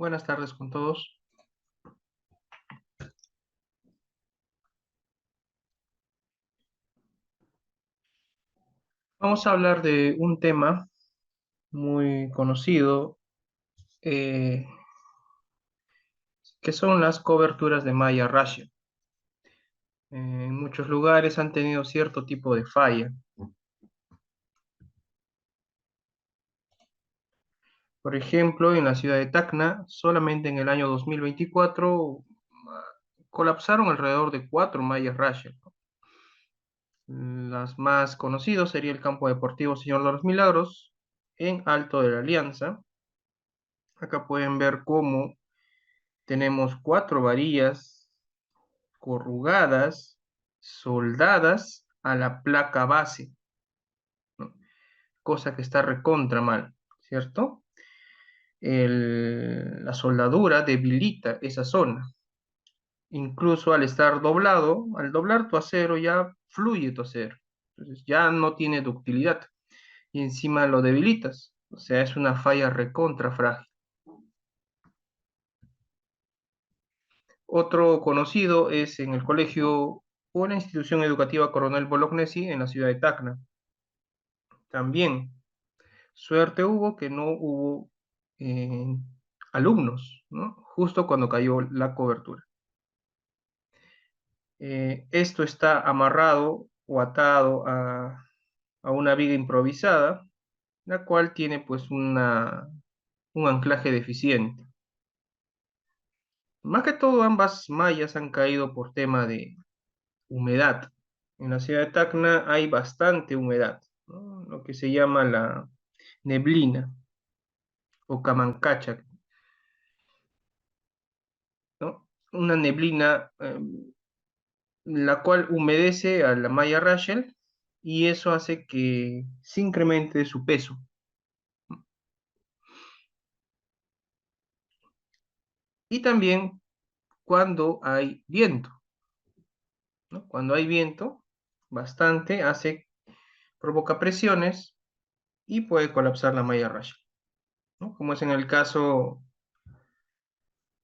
Buenas tardes con todos. Vamos a hablar de un tema muy conocido, eh, que son las coberturas de malla racial. En muchos lugares han tenido cierto tipo de falla. Por ejemplo, en la ciudad de Tacna, solamente en el año 2024 colapsaron alrededor de 4 mallas racial. Las más conocidas sería el campo deportivo Señor de los Milagros en Alto de la Alianza. Acá pueden ver cómo tenemos 4 varillas corrugadas, soldadas a la placa base, ¿no? Cosa que está recontra mal, ¿cierto? La soldadura debilita esa zona. Incluso al estar doblado, al doblar tu acero ya fluye tu acero. Entonces ya no tiene ductilidad y encima lo debilitas. O sea, es una falla recontra frágil. Otro conocido es en el colegio o en la institución educativa Coronel Bolognesi en la ciudad de Tacna. También suerte hubo que no hubo eh, alumnos, ¿no? Justo cuando cayó la cobertura. Esto está amarrado o atado a una viga improvisada, la cual tiene pues un anclaje deficiente. Más que todo, ambas mallas han caído por tema de humedad. En la ciudad de Tacna hay bastante humedad, ¿no? Lo que se llama la neblina o camancacha, ¿no? Una neblina, la cual humedece a la malla Rachel y eso hace que se incremente su peso. Y también cuando hay viento, ¿no? Cuando hay viento, bastante, provoca presiones y puede colapsar la malla Rachel, ¿no? Como es en el caso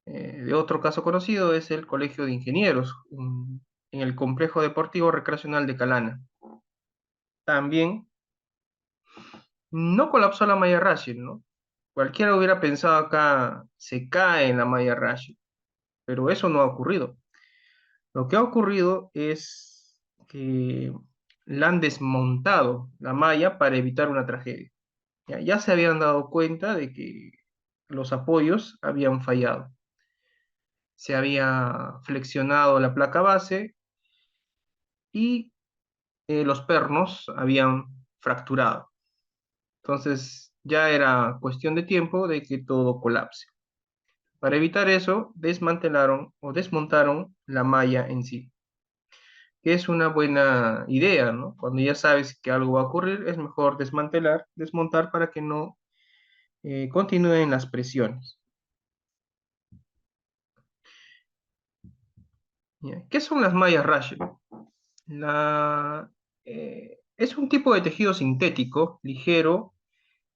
de otro caso conocido, es el Colegio de Ingenieros, en el Complejo Deportivo Recreacional de Calana. También no colapsó la malla Rachel, ¿no? Cualquiera hubiera pensado acá, se cae en la malla Rachel, pero eso no ha ocurrido. Lo que ha ocurrido es que la han desmontado la malla para evitar una tragedia. Ya se habían dado cuenta de que los apoyos habían fallado. Se había flexionado la placa base y los pernos habían fracturado. Entonces ya era cuestión de tiempo de que todo colapse. Para evitar eso, desmantelaron o desmontaron la malla en sí, que es una buena idea, ¿no? Cuando ya sabes que algo va a ocurrir, es mejor desmantelar, desmontar para que no continúen las presiones. ¿Ya? ¿Qué son las mallas Rachel? Es un tipo de tejido sintético, ligero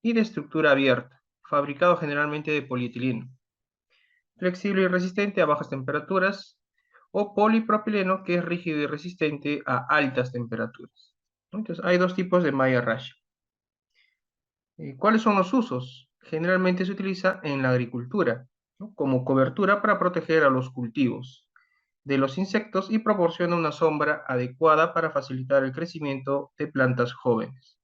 y de estructura abierta, fabricado generalmente de polietileno, flexible y resistente a bajas temperaturas, o polipropileno, que es rígido y resistente a altas temperaturas. Entonces, hay dos tipos de malla Rachel. ¿Cuáles son los usos? Generalmente se utiliza en la agricultura, ¿no? Como cobertura para proteger a los cultivos de los insectos y proporciona una sombra adecuada para facilitar el crecimiento de plantas jóvenes,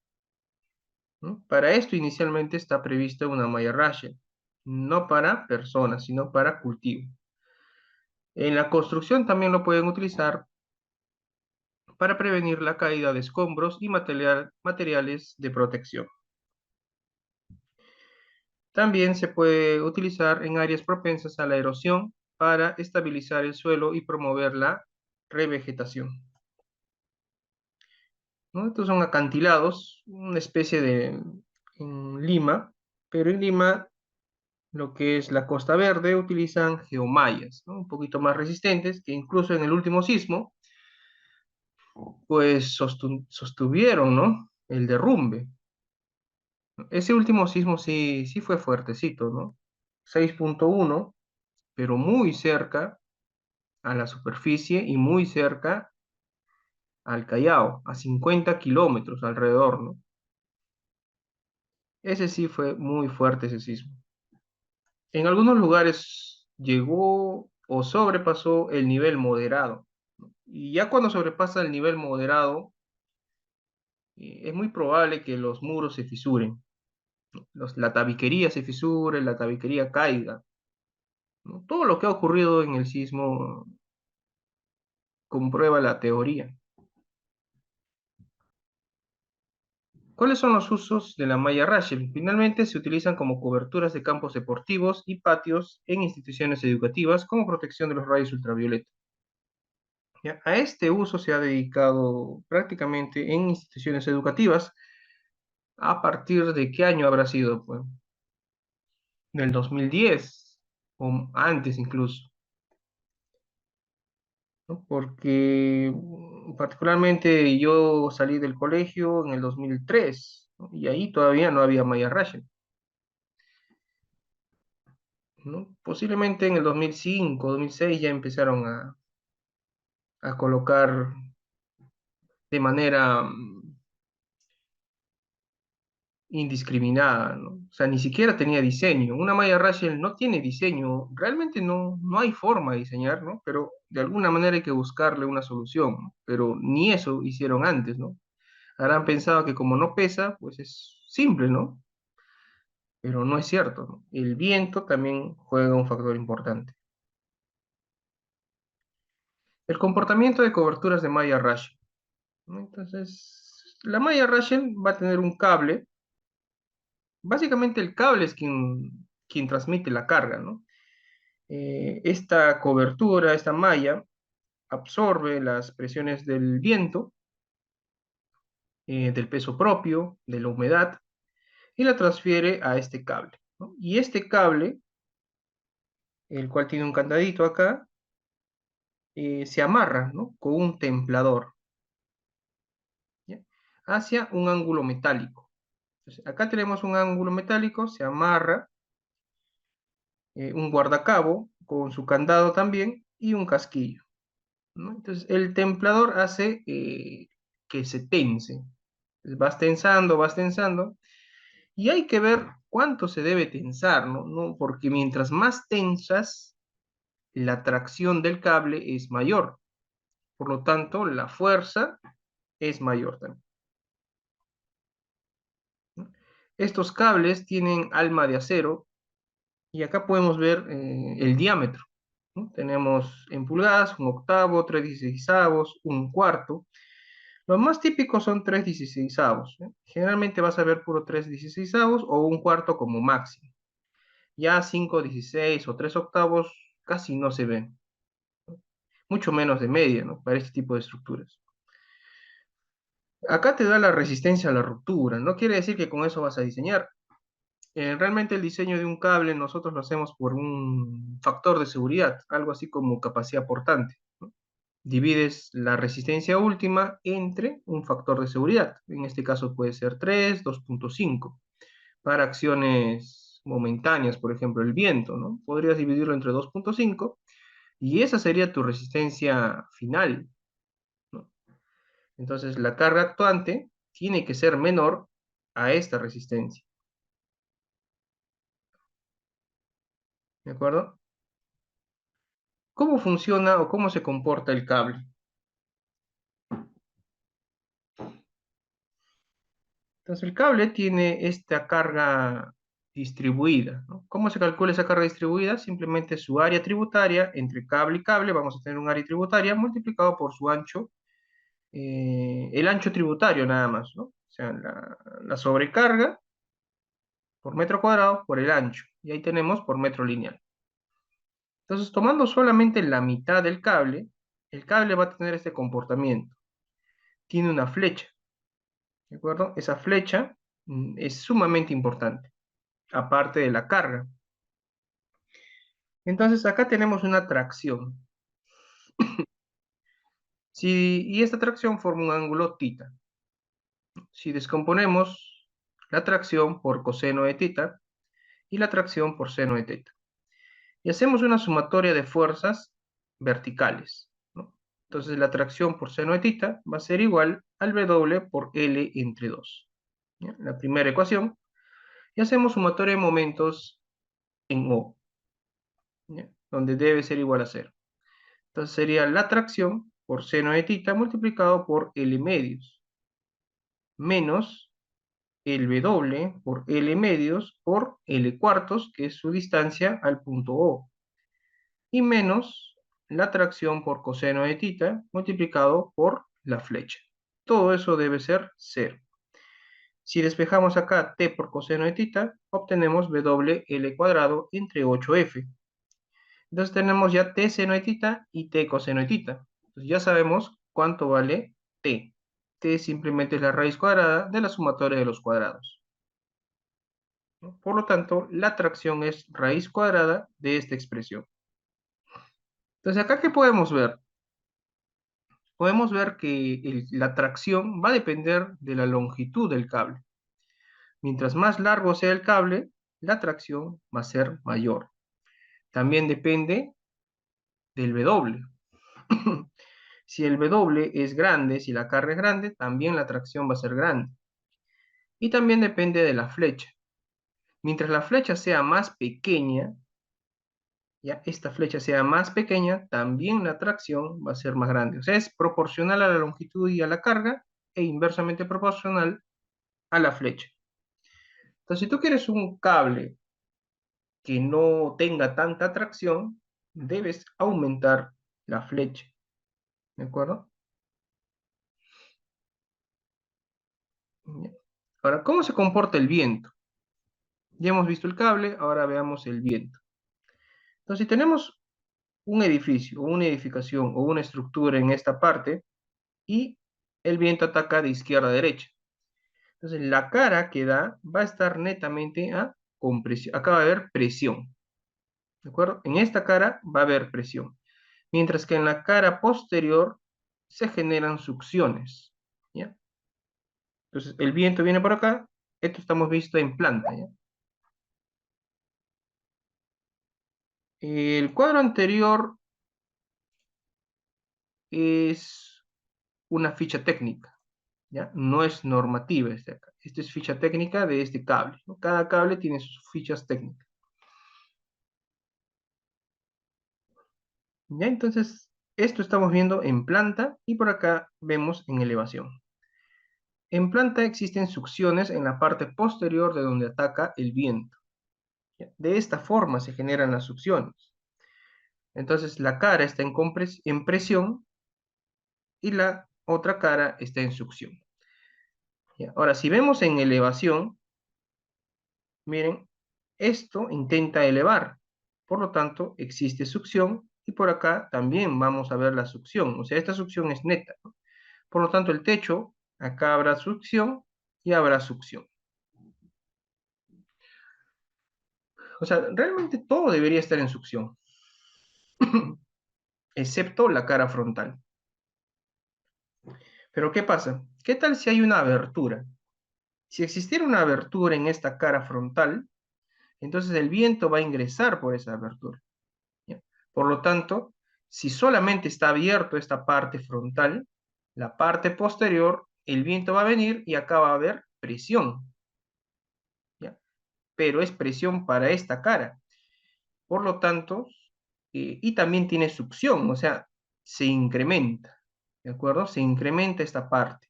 ¿no? Para esto inicialmente está prevista una malla Rachel, no para personas, sino para cultivo. En la construcción también lo pueden utilizar para prevenir la caída de escombros y materiales de protección. También se puede utilizar en áreas propensas a la erosión para estabilizar el suelo y promover la revegetación, ¿no? Estos son acantilados, una especie de en Lima, pero en Lima, lo que es la Costa Verde, utilizan geomallas, ¿no? Un poquito más resistentes, que incluso en el último sismo, pues sostuvieron, ¿no? El derrumbe. Ese último sismo sí fue fuertecito, ¿no? 6.1, pero muy cerca a la superficie y muy cerca al Callao, a 50 kilómetros alrededor, ¿no? Ese sí fue muy fuerte ese sismo. En algunos lugares llegó o sobrepasó el nivel moderado. Y ya cuando sobrepasa el nivel moderado, es muy probable que los muros se fisuren, la tabiquería se fisure, la tabiquería caiga, ¿no? Todo lo que ha ocurrido en el sismo comprueba la teoría. ¿Cuáles son los usos de la malla Rachel? Finalmente se utilizan como coberturas de campos deportivos y patios en instituciones educativas como protección de los rayos ultravioleta. ¿Ya? A este uso se ha dedicado prácticamente en instituciones educativas. ¿A partir de qué año habrá sido? Pues, del 2010 o antes incluso, ¿no? Porque particularmente yo salí del colegio en el 2003, ¿no? Y ahí todavía no había malla Rachel, ¿no? Posiblemente en el 2005, 2006 ya empezaron a colocar de manera indiscriminada, ¿no? O sea, ni siquiera tenía diseño. Una malla Rachel no tiene diseño, realmente no hay forma de diseñar, ¿no? Pero de alguna manera hay que buscarle una solución, ¿no? Pero ni eso hicieron antes, ¿no? Habrán pensado que como no pesa, pues es simple, ¿no? Pero no es cierto, ¿no? El viento también juega un factor importante. El comportamiento de coberturas de malla Rachel, ¿no? Entonces, la malla Rachel va a tener un cable. Básicamente el cable es quien transmite la carga, ¿no? Esta cobertura, esta malla, absorbe las presiones del viento, del peso propio, de la humedad, y la transfiere a este cable, ¿no? Y este cable, el cual tiene un candadito acá, se amarra, ¿no? Con un templador, ¿ya? Hacia un ángulo metálico. Entonces, acá tenemos un ángulo metálico, se amarra un guardacabo con su candado también y un casquillo, ¿no? Entonces, el templador hace que se tense. Vas tensando, y hay que ver cuánto se debe tensar, ¿no? Porque mientras más tensas, la tracción del cable es mayor. Por lo tanto, la fuerza es mayor también, ¿no? Estos cables tienen alma de acero y acá podemos ver el diámetro, ¿no? Tenemos en pulgadas un octavo, 3/16, un cuarto. Los más típicos son 3/16, ¿eh? Generalmente vas a ver puro 3/16 o un cuarto como máximo. Ya 5/16 o 3 octavos casi no se ven, mucho menos de media, ¿no? Para este tipo de estructuras. Acá te da la resistencia a la ruptura, no quiere decir que con eso vas a diseñar. Realmente el diseño de un cable nosotros lo hacemos por un factor de seguridad, algo así como capacidad portante, ¿no? Divides la resistencia última entre un factor de seguridad. En este caso puede ser 3, 2.5. Para acciones momentáneas, por ejemplo, el viento, ¿no? Podrías dividirlo entre 2.5 y esa sería tu resistencia final, ¿no? Entonces, la carga actuante tiene que ser menor a esta resistencia, ¿de acuerdo? ¿Cómo funciona o cómo se comporta el cable? Entonces, el cable tiene esta carga distribuida, ¿no? ¿Cómo se calcula esa carga distribuida? Simplemente su área tributaria entre cable y cable, vamos a tener un área tributaria multiplicado por su ancho, el ancho tributario nada más, ¿no? O sea, la sobrecarga por metro cuadrado por el ancho. Y ahí tenemos por metro lineal. Entonces, tomando solamente la mitad del cable, el cable va a tener este comportamiento. Tiene una flecha, ¿de acuerdo? Esa flecha es sumamente importante, aparte de la carga. Entonces, acá tenemos una tracción. Y esta tracción forma un ángulo tita. Si descomponemos la tracción por coseno de tita y la tracción por seno de teta. y hacemos una sumatoria de fuerzas verticales, ¿no? Entonces la tracción por seno de tita va a ser igual al W por L entre 2. ¿Ya? La primera ecuación. Y hacemos sumatoria de momentos en O, ¿ya? Donde debe ser igual a 0. Entonces sería la tracción por seno de tita multiplicado por L medios, menos el W por L medios por L cuartos, que es su distancia al punto O, y menos la tracción por coseno de tita multiplicado por la flecha. Todo eso debe ser 0. Si despejamos acá t por coseno de tita, obtenemos WL cuadrado entre 8f. Entonces tenemos ya t seno de tita y t coseno de tita. Entonces ya sabemos cuánto vale t. T simplemente es la raíz cuadrada de la sumatoria de los cuadrados, ¿no? Por lo tanto, la tracción es raíz cuadrada de esta expresión. Entonces acá, ¿qué podemos ver? Podemos ver que la tracción va a depender de la longitud del cable. Mientras más largo sea el cable, la tracción va a ser mayor. También depende del W. Si el W es grande, si la carga es grande, también la tracción va a ser grande. Y también depende de la flecha. Mientras la flecha sea más pequeña, ya esta flecha sea más pequeña, también la tracción va a ser más grande. O sea, es proporcional a la longitud y a la carga e inversamente proporcional a la flecha. Entonces, si tú quieres un cable que no tenga tanta tracción, debes aumentar la flecha. ¿De acuerdo? Ahora, ¿cómo se comporta el viento? Ya hemos visto el cable, ahora veamos el viento. Entonces, si tenemos un edificio, o una edificación, o una estructura en esta parte, y el viento ataca de izquierda a derecha. Entonces, la cara que da va a estar netamente a compresión. Acá va a haber presión. ¿De acuerdo? En esta cara va a haber presión. Mientras que en la cara posterior se generan succiones. ¿Ya? Entonces, el viento viene por acá. Esto estamos visto en planta. ¿Ya? El cuadro anterior es una ficha técnica. ¿Ya? No es normativa este acá. Esta es ficha técnica de este cable, ¿no? Cada cable tiene sus fichas técnicas. ¿Ya? Entonces, esto estamos viendo en planta y por acá vemos en elevación. En planta existen succiones en la parte posterior de donde ataca el viento. ¿Ya? De esta forma se generan las succiones. Entonces, la cara está en presión y la otra cara está en succión. ¿Ya? Ahora, si vemos en elevación, miren, esto intenta elevar. Por lo tanto, existe succión y por acá también vamos a ver la succión. O sea, esta succión es neta, ¿no? Por lo tanto, el techo, acá habrá succión y habrá succión. O sea, realmente todo debería estar en succión, excepto la cara frontal. Pero ¿qué pasa? ¿Qué tal si hay una abertura? Si existiera una abertura en esta cara frontal, entonces el viento va a ingresar por esa abertura, ¿ya? Por lo tanto, si solamente está abierto esta parte frontal, la parte posterior, el viento va a venir y acá va a haber presión, ¿ya? Pero es presión para esta cara. Por lo tanto, y también tiene succión, o sea, se incrementa, ¿de acuerdo? Se incrementa esta parte.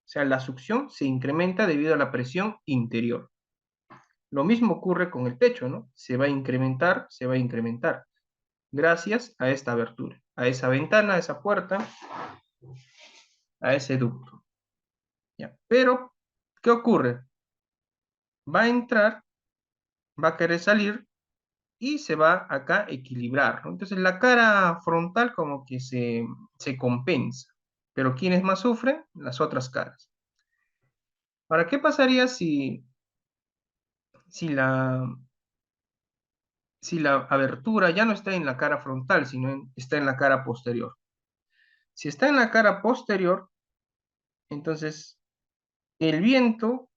O sea, la succión se incrementa debido a la presión interior. Lo mismo ocurre con el techo, ¿no? Se va a incrementar, gracias a esta abertura, a esa ventana, a esa puerta, a ese ducto. ¿Ya? Pero, ¿qué ocurre? Va a entrar, va a querer salir y se va acá a equilibrar, ¿no? Entonces la cara frontal como que se compensa, pero ¿quiénes más sufren? Las otras caras. Ahora, ¿qué pasaría si la, si la abertura ya no está en la cara frontal, sino está en la cara posterior? Si está en la cara posterior, entonces el viento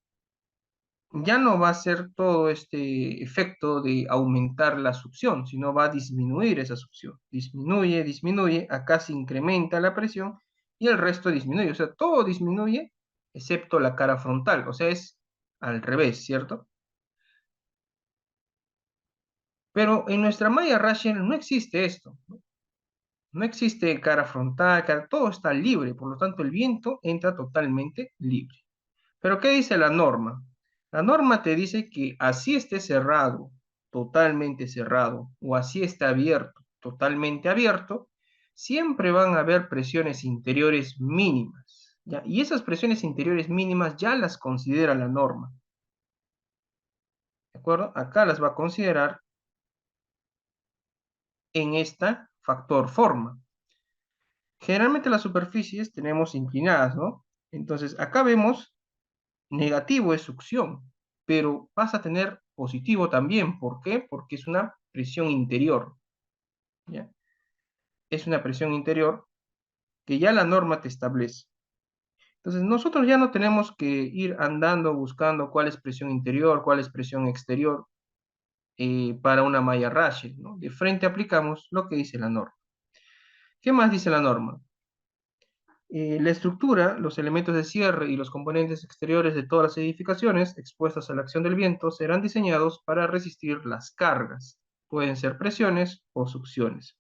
ya no va a ser todo este efecto de aumentar la succión, sino va a disminuir esa succión. Disminuye, disminuye, acá se incrementa la presión y el resto disminuye. O sea, todo disminuye excepto la cara frontal. O sea, es al revés, ¿cierto? Pero en nuestra malla Rachel no existe esto. No existe cara frontal, todo está libre. Por lo tanto, el viento entra totalmente libre. Pero ¿qué dice la norma? La norma te dice que así esté cerrado, totalmente cerrado, o así esté abierto, totalmente abierto, siempre van a haber presiones interiores mínimas, ¿ya? Y esas presiones interiores mínimas ya las considera la norma, ¿de acuerdo? Acá las va a considerar en esta factor forma. Generalmente las superficies tenemos inclinadas, ¿no? Entonces acá vemos negativo es succión, pero vas a tener positivo también. ¿Por qué? Porque es una presión interior, ¿ya? Es una presión interior que ya la norma te establece. Entonces, nosotros ya no tenemos que ir andando buscando cuál es presión interior, cuál es presión exterior para una malla Rachel, ¿no? De frente aplicamos lo que dice la norma. ¿Qué más dice la norma? La estructura, los elementos de cierre y los componentes exteriores de todas las edificaciones expuestas a la acción del viento serán diseñados para resistir las cargas. Pueden ser presiones o succiones.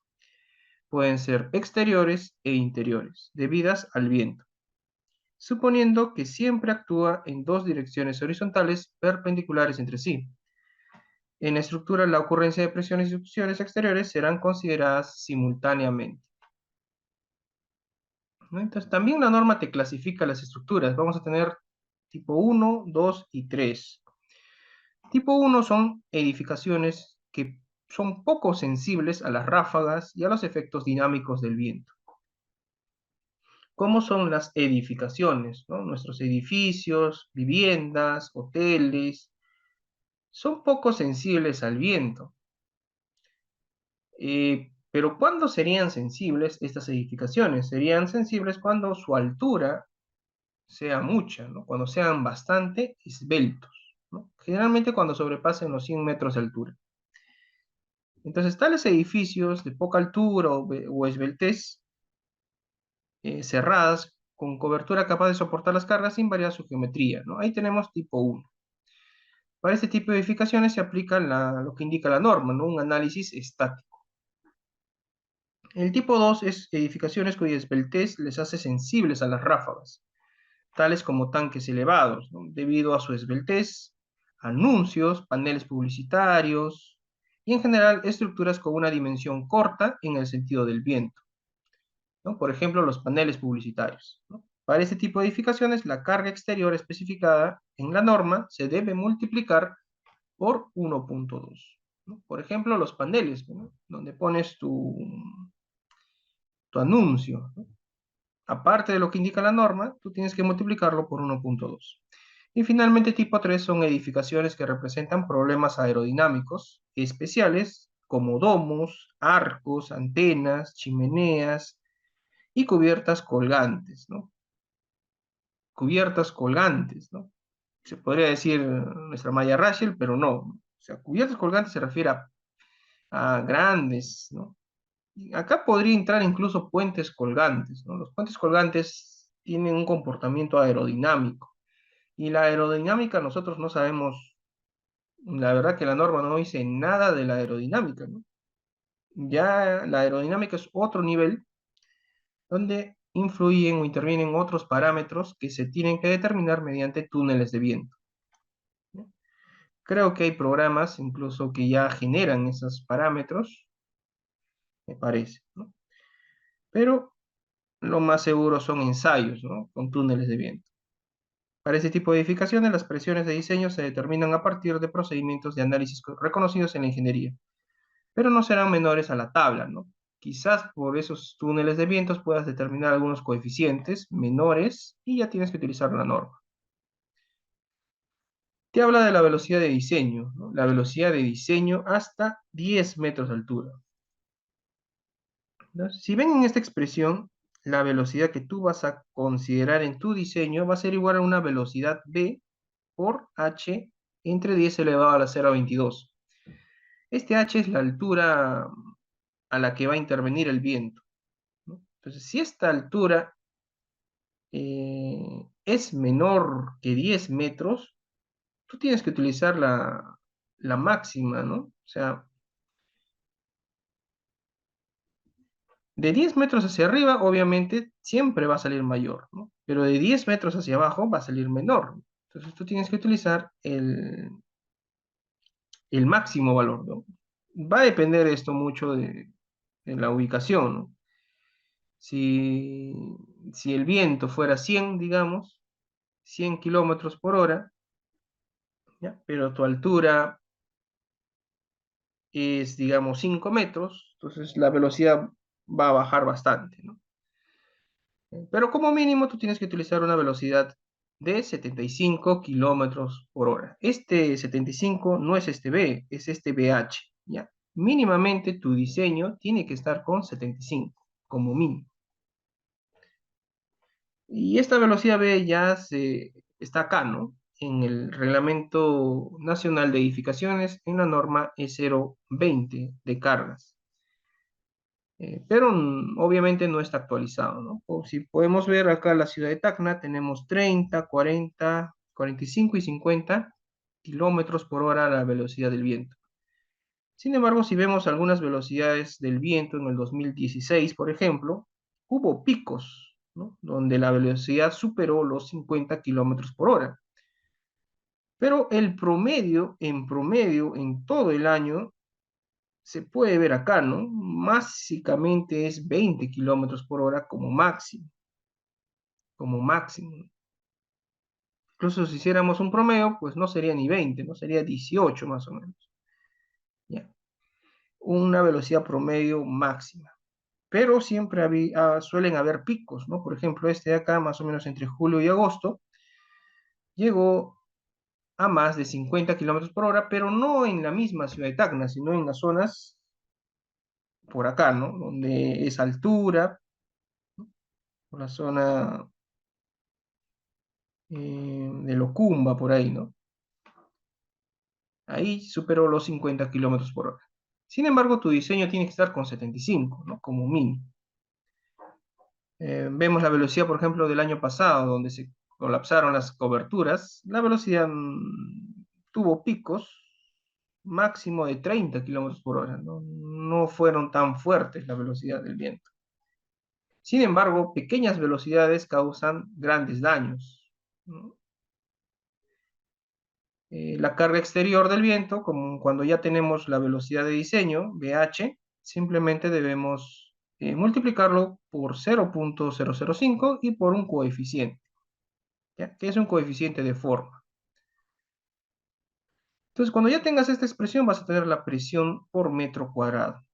Pueden ser exteriores e interiores, debidas al viento, suponiendo que siempre actúa en dos direcciones horizontales perpendiculares entre sí. En la estructura, la ocurrencia de presiones y succiones exteriores serán consideradas simultáneamente, ¿no? Entonces, también la norma te clasifica las estructuras. Vamos a tener tipo 1, 2 y 3. Tipo 1 son edificaciones que son poco sensibles a las ráfagas y a los efectos dinámicos del viento. ¿Cómo son las edificaciones, ¿no? Nuestros edificios, viviendas, hoteles, son poco sensibles al viento. Pero ¿cuándo serían sensibles estas edificaciones? Serían sensibles cuando su altura sea mucha, ¿no? Cuando sean bastante esbeltos, ¿no? Generalmente cuando sobrepasen los 100 metros de altura. Entonces, tales edificios de poca altura o esbeltez, cerradas, con cobertura capaz de soportar las cargas sin variar su geometría, ¿no? Ahí tenemos tipo 1. Para este tipo de edificaciones se aplica lo que indica la norma, ¿no? Un análisis estático. El tipo 2 es edificaciones cuya esbeltez les hace sensibles a las ráfagas, tales como tanques elevados, ¿no? Debido a su esbeltez, anuncios, paneles publicitarios y en general estructuras con una dimensión corta en el sentido del viento, ¿no? Por ejemplo, los paneles publicitarios, ¿no? Para este tipo de edificaciones, la carga exterior especificada en la norma se debe multiplicar por 1.2, ¿no? Por ejemplo, los paneles, ¿no? Donde pones tu anuncio, ¿no? Aparte de lo que indica la norma, tú tienes que multiplicarlo por 1.2. Y finalmente, tipo 3 son edificaciones que representan problemas aerodinámicos especiales como domos, arcos, antenas, chimeneas y cubiertas colgantes, ¿no? Cubiertas colgantes, ¿no? Se podría decir nuestra malla Rachel, pero no. O sea, cubiertas colgantes se refiere a grandes, ¿no? Acá podría entrar incluso puentes colgantes, ¿no? Los puentes colgantes tienen un comportamiento aerodinámico y la aerodinámica nosotros no sabemos, la verdad que la norma no dice nada de la aerodinámica, ¿no? Ya la aerodinámica es otro nivel donde influyen o intervienen otros parámetros que se tienen que determinar mediante túneles de viento, ¿no? Creo que hay programas incluso que ya generan esos parámetros, me parece, ¿no? Pero lo más seguro son ensayos, ¿no? Con túneles de viento. Para este tipo de edificaciones, las presiones de diseño se determinan a partir de procedimientos de análisis reconocidos en la ingeniería, pero no serán menores a la tabla, ¿no? Quizás por esos túneles de vientos puedas determinar algunos coeficientes menores y ya tienes que utilizar la norma. Te habla de la velocidad de diseño, ¿no? La velocidad de diseño hasta 10 metros de altura, ¿no? Si ven en esta expresión, la velocidad que tú vas a considerar en tu diseño va a ser igual a una velocidad v por h entre 10 elevado a la 0,22. Este h es la altura a la que va a intervenir el viento, ¿no? Entonces, si esta altura es menor que 10 metros, tú tienes que utilizar la máxima, ¿no? O sea, de 10 metros hacia arriba, obviamente, siempre va a salir mayor, ¿no? Pero de 10 metros hacia abajo va a salir menor. Entonces tú tienes que utilizar el máximo valor, ¿no? Va a depender esto mucho de la ubicación, ¿no? Si, si el viento fuera 100, digamos, 100 kilómetros por hora, ¿ya? Pero tu altura es, digamos, 5 metros, entonces la velocidad va a bajar bastante, ¿no? Pero como mínimo tú tienes que utilizar una velocidad de 75 kilómetros por hora. Este 75 no es este B, es este BH, ¿ya? Mínimamente tu diseño tiene que estar con 75, como mínimo. Y esta velocidad B ya está acá, ¿no? En el Reglamento Nacional de Edificaciones, en la norma E020 de cargas. Pero obviamente no está actualizado, ¿no? O si podemos ver acá en la ciudad de Tacna, tenemos 30, 40, 45 y 50 kilómetros por hora la velocidad del viento. Sin embargo, si vemos algunas velocidades del viento en el 2016, por ejemplo, hubo picos, ¿no? Donde la velocidad superó los 50 kilómetros por hora. Pero el promedio, en todo el año, se puede ver acá, ¿no? Básicamente es 20 kilómetros por hora como máximo, como máximo. Incluso si hiciéramos un promedio, pues no sería ni 20, no sería 18 más o menos. ¿Ya? Una velocidad promedio máxima. Pero siempre suelen haber picos, ¿no? Por ejemplo, este de acá, más o menos entre julio y agosto, llegó a más de 50 kilómetros por hora, pero no en la misma ciudad de Tacna, sino en las zonas por acá, ¿no? Donde es altura, por la zona de Locumba, por ahí, ¿no? Ahí superó los 50 kilómetros por hora. Sin embargo, tu diseño tiene que estar con 75, ¿no? Como mínimo. Vemos la velocidad, por ejemplo, del año pasado, donde se colapsaron las coberturas. La velocidad tuvo picos máximo de 30 kilómetros por hora, ¿no? No fueron tan fuertes la velocidad del viento. Sin embargo, pequeñas velocidades causan grandes daños, ¿no? La carga exterior del viento, como cuando ya tenemos la velocidad de diseño, VH, simplemente debemos multiplicarlo por 0,005 y por un coeficiente, ¿ya? Que es un coeficiente de forma. Entonces, cuando ya tengas esta expresión, vas a tener la presión por metro cuadrado,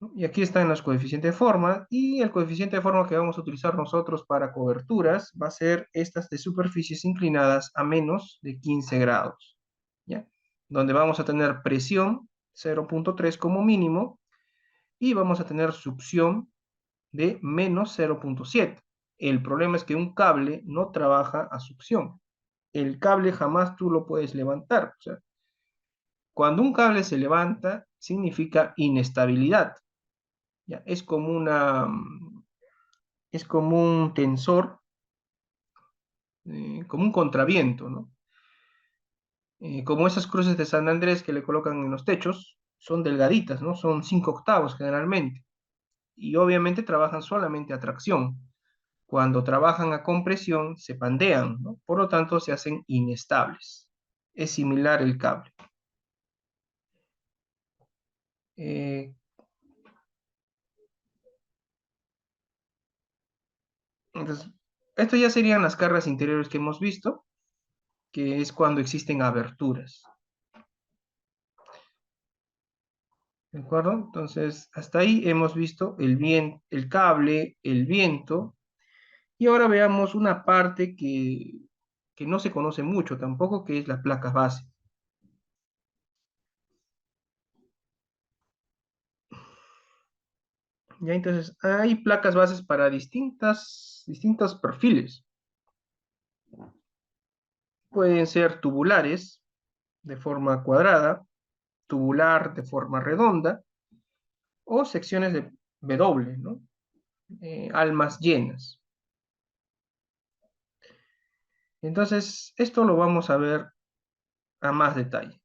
¿no? Y aquí están los coeficientes de forma, y el coeficiente de forma que vamos a utilizar nosotros para coberturas va a ser estas de superficies inclinadas a menos de 15 grados, ¿ya? Donde vamos a tener presión 0,3 como mínimo y vamos a tener succión de menos 0,7. El problema es que un cable no trabaja a succión. El cable jamás tú lo puedes levantar. O sea, cuando un cable se levanta, significa inestabilidad. ¿Ya? Es como un tensor, como un contraviento, ¿no? Como esas cruces de San Andrés que le colocan en los techos, son delgaditas, ¿no? Son 5 octavos generalmente. Y obviamente trabajan solamente a tracción. Cuando trabajan a compresión, se pandean, ¿no? Por lo tanto, se hacen inestables. Es similar el cable. Eh, entonces, esto ya serían las cargas interiores que hemos visto, que es cuando existen aberturas. ¿De acuerdo? Entonces, hasta ahí hemos visto el cable, el viento, y ahora veamos una parte que no se conoce mucho tampoco, que es las placas base. Ya, entonces, hay placas bases para distintos perfiles. Pueden ser tubulares de forma cuadrada, tubular de forma redonda, o secciones de W, ¿no? Almas llenas. Entonces, esto lo vamos a ver a más detalle.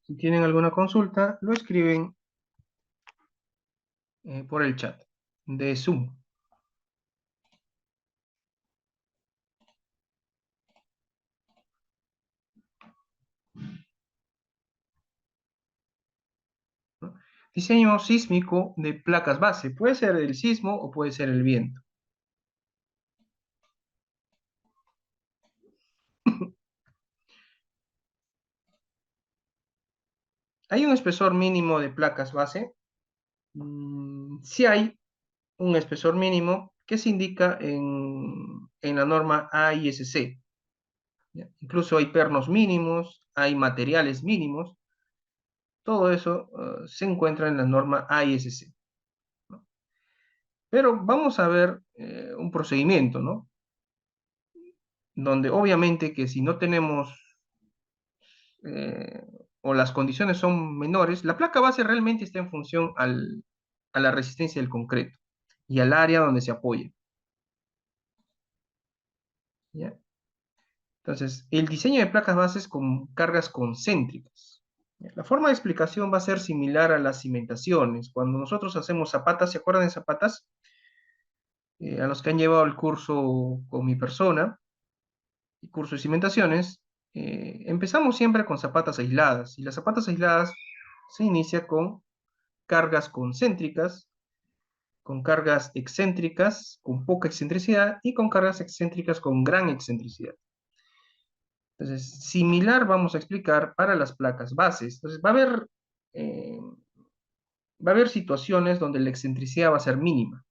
Si tienen alguna consulta, lo escriben por el chat de Zoom. ¿No? Diseño sísmico de placas base. Puede ser el sismo o puede ser el viento. ¿Hay un espesor mínimo de placas base? Sí hay un espesor mínimo que se indica en la norma AISC. ¿Ya? Incluso hay pernos mínimos, hay materiales mínimos. Todo eso se encuentra en la norma AISC, ¿no? Pero vamos a ver un procedimiento, ¿no? Donde obviamente que si no tenemos eh, o las condiciones son menores, la placa base realmente está en función a la resistencia del concreto y al área donde se apoya, ¿ya? Entonces, el diseño de placas bases con cargas concéntricas. ¿Ya? La forma de explicación va a ser similar a las cimentaciones. Cuando nosotros hacemos zapatas, ¿se acuerdan de zapatas? A los que han llevado el curso con mi persona, el curso de cimentaciones, empezamos siempre con zapatas aisladas. Y las zapatas aisladas se inicia con cargas concéntricas, con cargas excéntricas, con poca excentricidad, y con cargas excéntricas con gran excentricidad. Entonces, similar vamos a explicar para las placas bases. Entonces, va a haber situaciones donde la excentricidad va a ser mínima.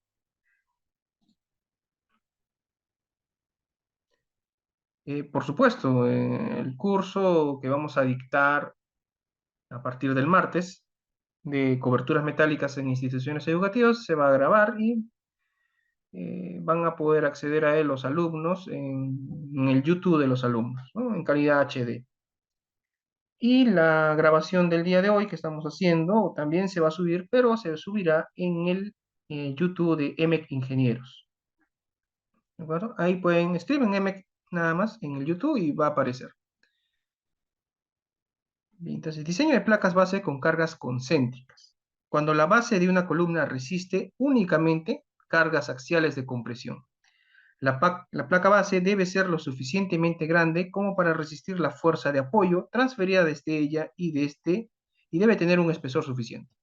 Por supuesto, el curso que vamos a dictar a partir del martes de coberturas metálicas en instituciones educativas se va a grabar y van a poder acceder a él los alumnos en el YouTube de los alumnos, ¿no? En calidad HD. Y la grabación del día de hoy que estamos haciendo también se va a subir, pero se subirá en el YouTube de EMEC Ingenieros. ¿De acuerdo? Ahí pueden, escriben EMEC nada más en el YouTube y va a aparecer. Bien, entonces, diseño de placas base con cargas concéntricas. Cuando la base de una columna resiste únicamente cargas axiales de compresión. La placa base debe ser lo suficientemente grande como para resistir la fuerza de apoyo transferida desde ella y debe tener un espesor suficiente.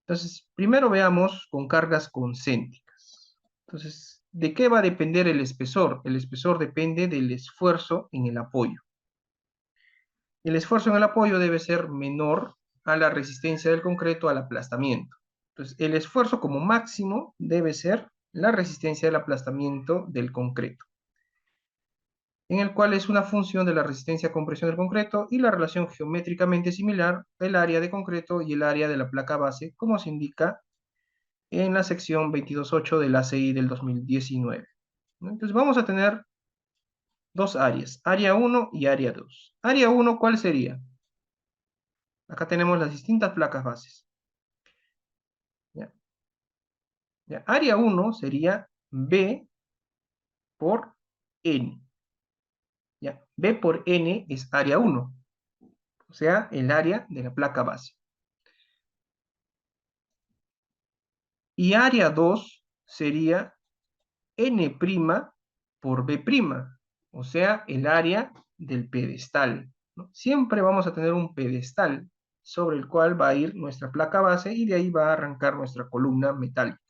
Entonces, primero veamos con cargas concéntricas. Entonces, ¿de qué va a depender el espesor? El espesor depende del esfuerzo en el apoyo. El esfuerzo en el apoyo debe ser menor a la resistencia del concreto al aplastamiento. Entonces, el esfuerzo como máximo debe ser la resistencia del aplastamiento del concreto, en el cual es una función de la resistencia a compresión del concreto y la relación geométricamente similar del área de concreto y el área de la placa base, como se indica en la sección 22.8 del ACI del 2019. Entonces vamos a tener dos áreas, área 1 y área 2. Área 1, ¿cuál sería? Acá tenemos las distintas placas bases. ¿Ya? ¿Ya? Área 1 sería B por N. ¿Ya? B por N es área 1, o sea, el área de la placa base. Y área 2 sería N' por B', o sea, el área del pedestal, ¿no? Siempre vamos a tener un pedestal sobre el cual va a ir nuestra placa base y de ahí va a arrancar nuestra columna metálica.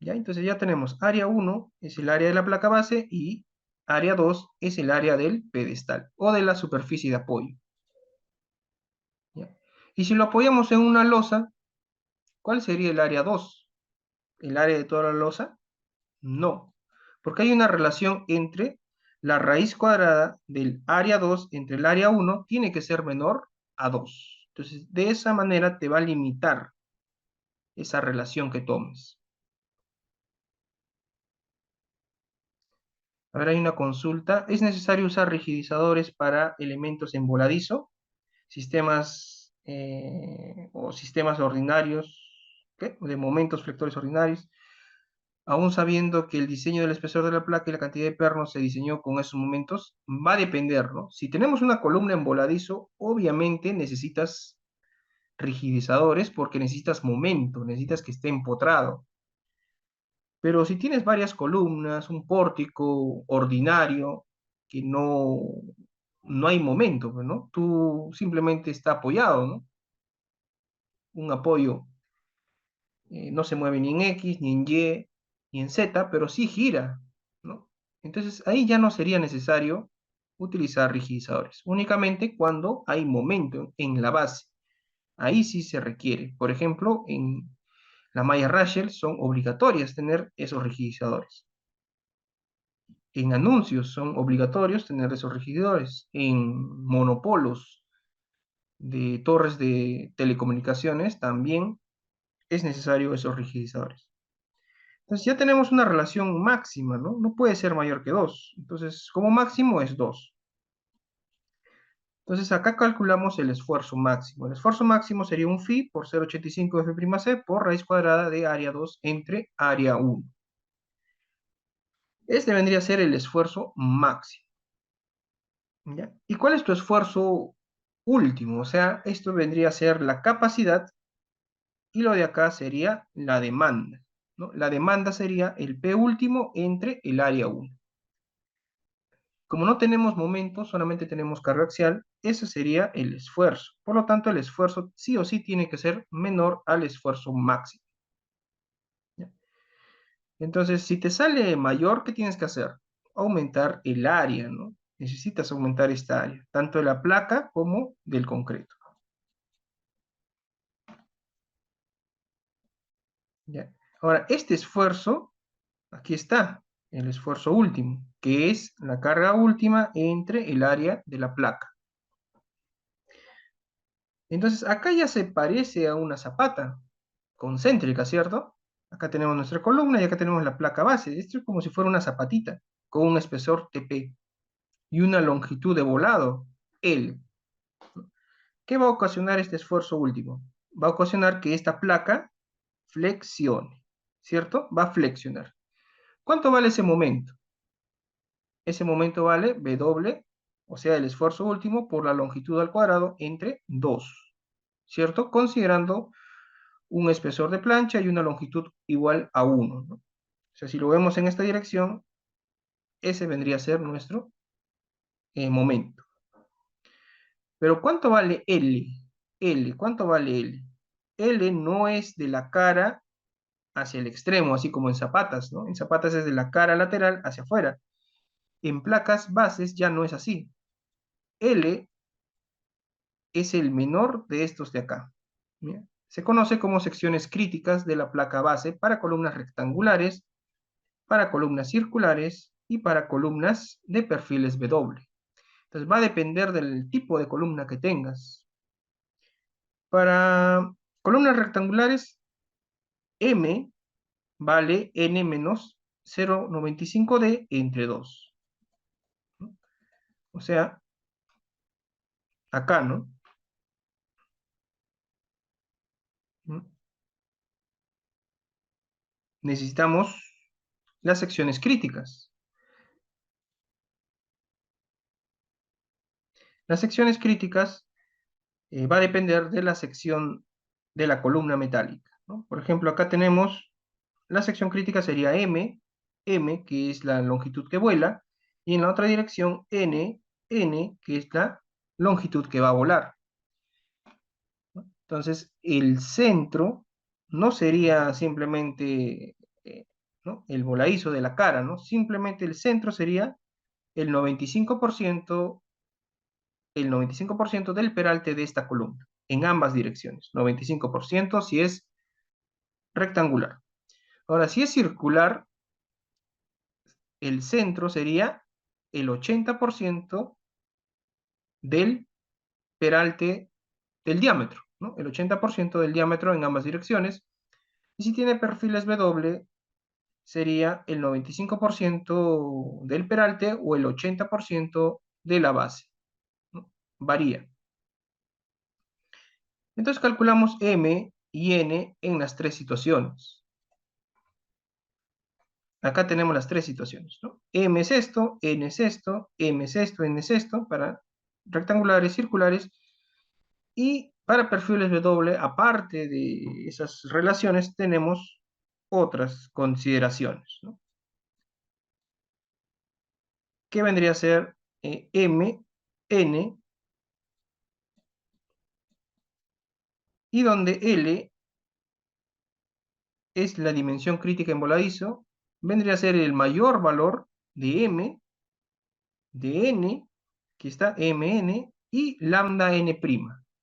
¿Ya? Entonces ya tenemos área 1 es el área de la placa base y área 2 es el área del pedestal o de la superficie de apoyo. ¿Ya? Y si lo apoyamos en una losa, ¿cuál sería el área 2? ¿El área de toda la losa? No, Porque hay una relación entre la raíz cuadrada del área 2 entre el área 1 tiene que ser menor a 2. Entonces, de esa manera te va a limitar esa relación que tomes. A ver, hay una consulta. ¿Es necesario usar rigidizadores para elementos en voladizo? Sistemas o sistemas ordinarios, ¿qué? De momentos flectores ordinarios, aún sabiendo que el diseño del espesor de la placa y la cantidad de pernos se diseñó con esos momentos, va a depender, ¿no? Si tenemos una columna en voladizo, obviamente necesitas rigidizadores porque necesitas momento, necesitas que esté empotrado. Pero si tienes varias columnas, un pórtico ordinario, que no hay momento, pues, ¿no? Tú simplemente está apoyado, ¿no? Un apoyo no se mueve ni en X, ni en Y, ni en Z, pero sí gira, ¿no? Entonces ahí ya no sería necesario utilizar rigidizadores, únicamente cuando hay momento en la base. Ahí sí se requiere. Por ejemplo, en la malla Rachel son obligatorias tener esos rigidizadores. En anuncios son obligatorios tener esos rigidizadores. En monopolos de torres de telecomunicaciones también es necesario esos rigidizadores. Entonces ya tenemos una relación máxima, ¿no? No puede ser mayor que 2. Entonces, como máximo es 2. Entonces acá calculamos el esfuerzo máximo. El esfuerzo máximo sería un phi por 0,85 F'C por raíz cuadrada de área 2 entre área 1. Este vendría a ser el esfuerzo máximo. ¿Ya? ¿Y cuál es tu esfuerzo último? O sea, esto vendría a ser la capacidad y lo de acá sería la demanda, ¿no? La demanda sería el P último entre el área 1. Como no tenemos momento, solamente tenemos carga axial, ese sería el esfuerzo. Por lo tanto, el esfuerzo sí o sí tiene que ser menor al esfuerzo máximo. ¿Ya? Entonces, si te sale mayor, ¿qué tienes que hacer? Aumentar el área, ¿no? Necesitas aumentar esta área, tanto de la placa como del concreto. ¿Ya? Ahora, este esfuerzo, aquí está, el esfuerzo último, que es la carga última entre el área de la placa. Entonces, acá ya se parece a una zapata concéntrica, ¿cierto? Acá tenemos nuestra columna y acá tenemos la placa base. Esto es como si fuera una zapatita con un espesor TP y una longitud de volado L. ¿Qué va a ocasionar este esfuerzo último? Va a ocasionar que esta placa flexione, ¿cierto? Va a flexionar. ¿Cuánto vale ese momento? Ese momento vale W, o sea, el esfuerzo último por la longitud al cuadrado entre 2, ¿cierto? Considerando un espesor de plancha y una longitud igual a 1, ¿no? O sea, si lo vemos en esta dirección, ese vendría a ser nuestro momento. Pero ¿cuánto vale L? ¿Cuánto vale L? L no es de la cara hacia el extremo, así como en zapatas, ¿no? En zapatas es de la cara lateral hacia afuera. En placas bases ya no es así. L es el menor de estos de acá. ¿Mira? Se conoce como secciones críticas de la placa base para columnas rectangulares, para columnas circulares y para columnas de perfiles W. Entonces va a depender del tipo de columna que tengas. Para columnas rectangulares, M vale N menos 0,95D entre 2. O sea, acá, ¿no? Necesitamos las secciones críticas. Las secciones críticas va a depender de la sección de la columna metálica, ¿no? Por ejemplo, acá tenemos la sección crítica sería M, que es la longitud que vuela, y en la otra dirección N, que es la longitud que va a volar, ¿no? Entonces, el centro no sería simplemente ¿no? el voladizo de la cara, ¿no? Simplemente el centro sería el 95%, el 95% del peralte de esta columna, en ambas direcciones. 95% si es rectangular. Ahora, si es circular, el centro sería el 80% del peralte del diámetro, ¿no? El 80% del diámetro en ambas direcciones. Y si tiene perfiles W, sería el 95% del peralte o el 80% de la base, ¿no? Varía. Entonces calculamos M y N en las tres situaciones. Acá tenemos las tres situaciones, ¿no? M es esto, N es esto, M es esto, N es esto, para rectangulares, circulares, y para perfiles W, aparte de esas relaciones, tenemos otras consideraciones, ¿no? Que vendría a ser M, N, y donde L es la dimensión crítica en voladizo, vendría a ser el mayor valor de M, de N, que está Mn, y lambda n',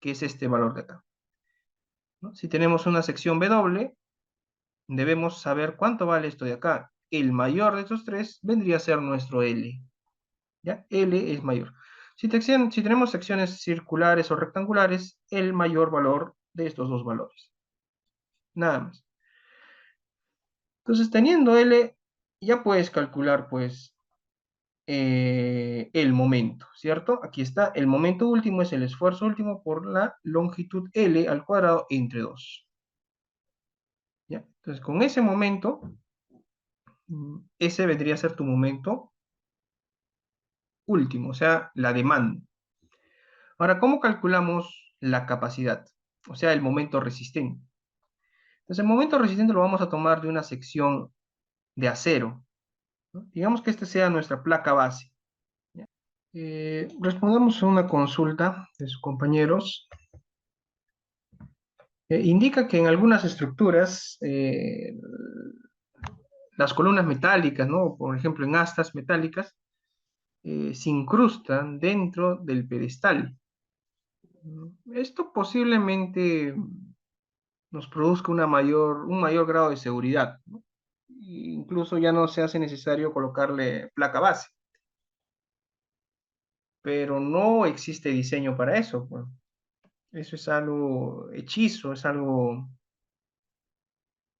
que es este valor de acá, ¿no? Si tenemos una sección W, debemos saber cuánto vale esto de acá. El mayor de estos tres vendría a ser nuestro L, ¿ya? L es mayor. Si tenemos secciones circulares o rectangulares, el mayor valor de estos dos valores. Nada más. Entonces, teniendo L, ya puedes calcular, pues, el momento, ¿cierto? Aquí está, el momento último es el esfuerzo último por la longitud L al cuadrado entre 2. ¿Ya? Entonces, con ese momento, ese vendría a ser tu momento último, o sea, la demanda. Ahora, ¿cómo calculamos la capacidad? O sea, el momento resistente. Entonces, el momento resistente lo vamos a tomar de una sección de acero, ¿no? Digamos que esta sea nuestra placa base. ¿Ya? Respondamos a una consulta de sus compañeros. Indica que en algunas estructuras, las columnas metálicas, ¿no? Por ejemplo, en astas metálicas, se incrustan dentro del pedestal. Esto posiblemente nos produzca un mayor grado de seguridad, ¿no? Incluso ya no se hace necesario colocarle placa base, pero no existe diseño para eso, pues. Eso es algo hechizo, es algo